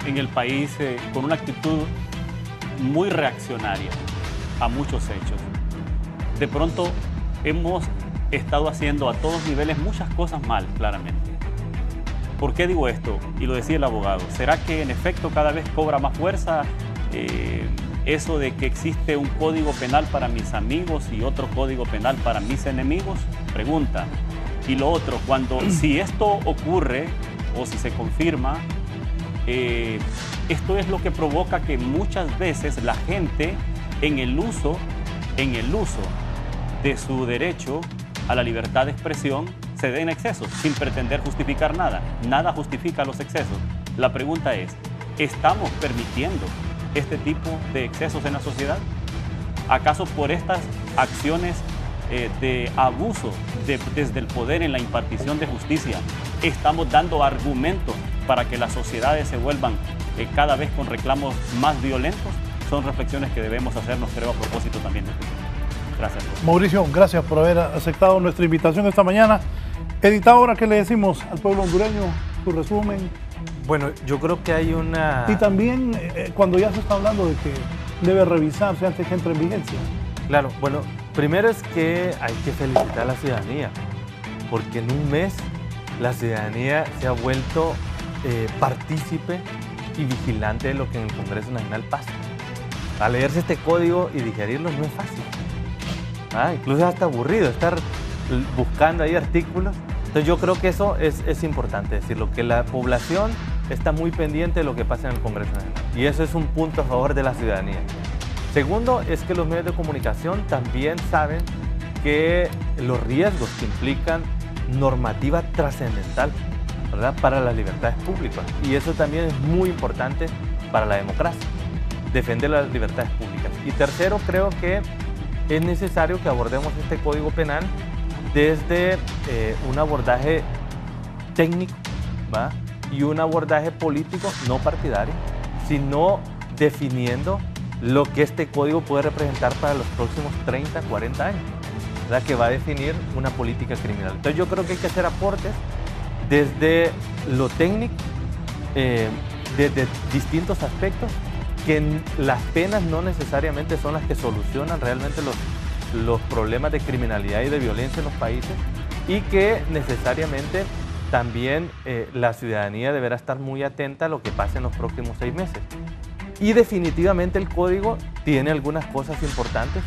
Speaker 5: en el país con una actitud muy reaccionaria a muchos hechos. De pronto hemos estado haciendo a todos niveles muchas cosas mal, claramente. ¿Por qué digo esto? Y lo decía el abogado. ¿Será que en efecto cada vez cobra más fuerza eso de que existe un código penal para mis amigos y otro código penal para mis enemigos? Pregunta. Y lo otro, si esto ocurre o si se confirma, esto es lo que provoca que muchas veces la gente en el uso de su derecho a la libertad de expresión se dé en excesos, sin pretender justificar nada. Nada justifica los excesos. La pregunta es, ¿estamos permitiendo este tipo de excesos en la sociedad? ¿Acaso por estas acciones de abuso desde el poder en la impartición de justicia estamos dando argumentos para que las sociedades se vuelvan cada vez con reclamos más violentos? Son reflexiones que debemos hacernos, creo, a propósito también de esto. Gracias.
Speaker 4: Mauricio, gracias por haber aceptado nuestra invitación esta mañana. Edith, ahora, ¿qué le decimos al pueblo hondureño? Tu resumen.
Speaker 7: Bueno, yo creo que hay una...
Speaker 4: Y también cuando ya se está hablando de que debe revisarse antes que entre en vigencia.
Speaker 7: Claro, bueno, primero es que hay que felicitar a la ciudadanía, porque en un mes la ciudadanía se ha vuelto partícipe y vigilante de lo que en el Congreso Nacional pasa. Al leerse este código y digerirlo no es fácil. Incluso es hasta aburrido estar buscando ahí artículos. Entonces yo creo que eso es importante decirlo, que la población está muy pendiente de lo que pasa en el Congreso Nacional. Y eso es un punto a favor de la ciudadanía. Segundo, es que los medios de comunicación también saben que los riesgos que implican normativa trascendental, ¿verdad?, para las libertades públicas. Y eso también es muy importante para la democracia, defender las libertades públicas. Y tercero, creo que es necesario que abordemos este Código Penal desde un abordaje técnico, ¿va?, y un abordaje político no partidario, sino definiendo lo que este código puede representar para los próximos 30, 40 años, ¿verdad?, que va a definir una política criminal. Entonces yo creo que hay que hacer aportes desde lo técnico, desde distintos aspectos, que las penas no necesariamente son las que solucionan realmente los problemas de criminalidad y de violencia en los países, y que necesariamente también la ciudadanía deberá estar muy atenta a lo que pase en los próximos 6 meses. Y definitivamente el código tiene algunas cosas importantes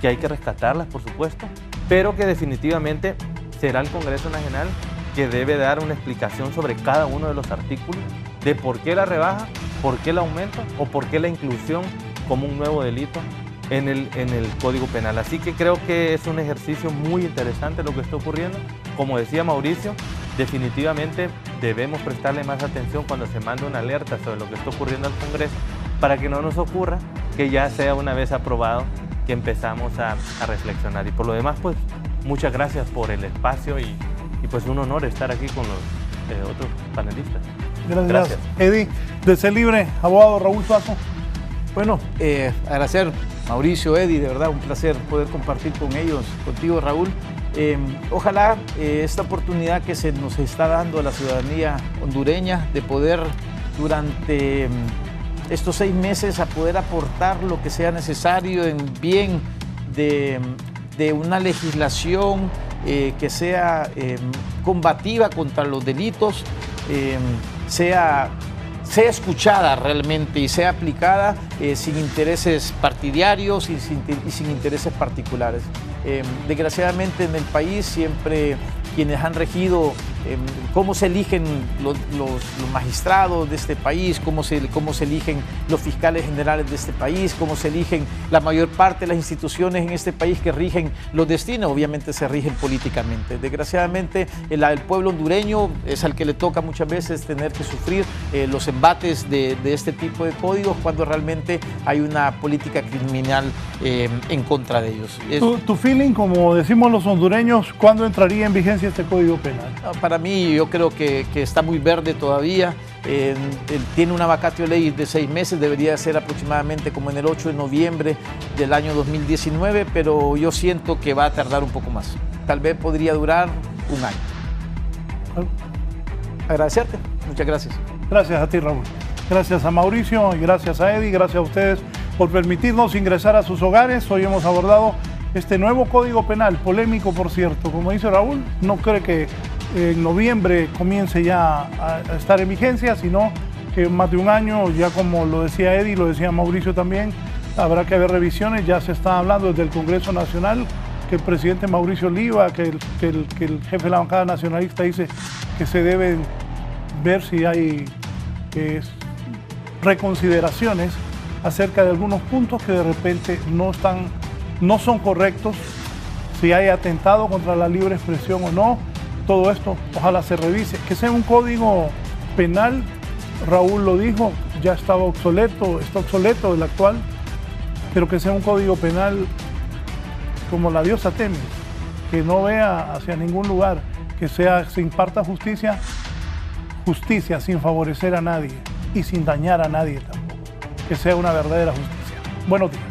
Speaker 7: que hay que rescatarlas, por supuesto, pero que definitivamente será el Congreso Nacional que debe dar una explicación sobre cada uno de los artículos, de por qué la rebaja, por qué el aumento o por qué la inclusión como un nuevo delito en el Código Penal. Así que creo que es un ejercicio muy interesante lo que está ocurriendo. Como decía Mauricio, definitivamente debemos prestarle más atención cuando se manda una alerta sobre lo que está ocurriendo al Congreso, para que no nos ocurra que ya sea una vez aprobado que empezamos a reflexionar. Y por lo demás, pues muchas gracias por el espacio y pues un honor estar aquí con los otros panelistas.
Speaker 4: Gracias. Eddie, de Ser Libre, abogado Raúl Suazo.
Speaker 6: Bueno, agradecer Mauricio, Eddie, de verdad un placer poder compartir con ellos, contigo Raúl. Ojalá esta oportunidad que se nos está dando a la ciudadanía hondureña de poder durante estos 6 meses a poder aportar lo que sea necesario en bien de una legislación que sea combativa contra los delitos, sea escuchada realmente y sea aplicada sin intereses partidarios y sin intereses particulares. Desgraciadamente en el país siempre quienes han regido cómo se eligen los magistrados de este país, cómo se eligen los fiscales generales de este país, cómo se eligen la mayor parte de las instituciones en este país que rigen los destinos, obviamente se rigen políticamente. Desgraciadamente el pueblo hondureño es al que le toca muchas veces tener que sufrir los embates de este tipo de códigos cuando realmente hay una política criminal en contra de ellos.
Speaker 4: ¿Tu feeling, como decimos los hondureños, cuándo entraría en vigencia este Código Penal?
Speaker 6: Para mí yo creo que está muy verde todavía. Tiene una vacatio ley de 6 meses, debería ser aproximadamente como en el 8 de noviembre del año 2019, pero yo siento que va a tardar un poco más. Tal vez podría durar un año. Agradecerte, muchas gracias.
Speaker 4: Gracias a ti, Raúl. Gracias a Mauricio y gracias a Eddie. Gracias a ustedes por permitirnos ingresar a sus hogares. Hoy hemos abordado este nuevo Código Penal, polémico por cierto. Como dice Raúl, no cree que en noviembre comience ya a estar en vigencia, sino que más de un año, ya como lo decía Eddie, lo decía Mauricio también, habrá que haber revisiones. Ya se está hablando desde el Congreso Nacional que el presidente Mauricio Oliva, que el jefe de la bancada nacionalista dice que se deben ver si hay reconsideraciones acerca de algunos puntos que de repente no son correctos, si hay atentado contra la libre expresión o no. Todo esto ojalá se revise, que sea un código penal. Raúl lo dijo, ya estaba obsoleto, está obsoleto el actual, pero que sea un código penal como la diosa Temis, que no vea hacia ningún lugar, que se imparta justicia sin favorecer a nadie y sin dañar a nadie tampoco, que sea una verdadera justicia. Buenos días.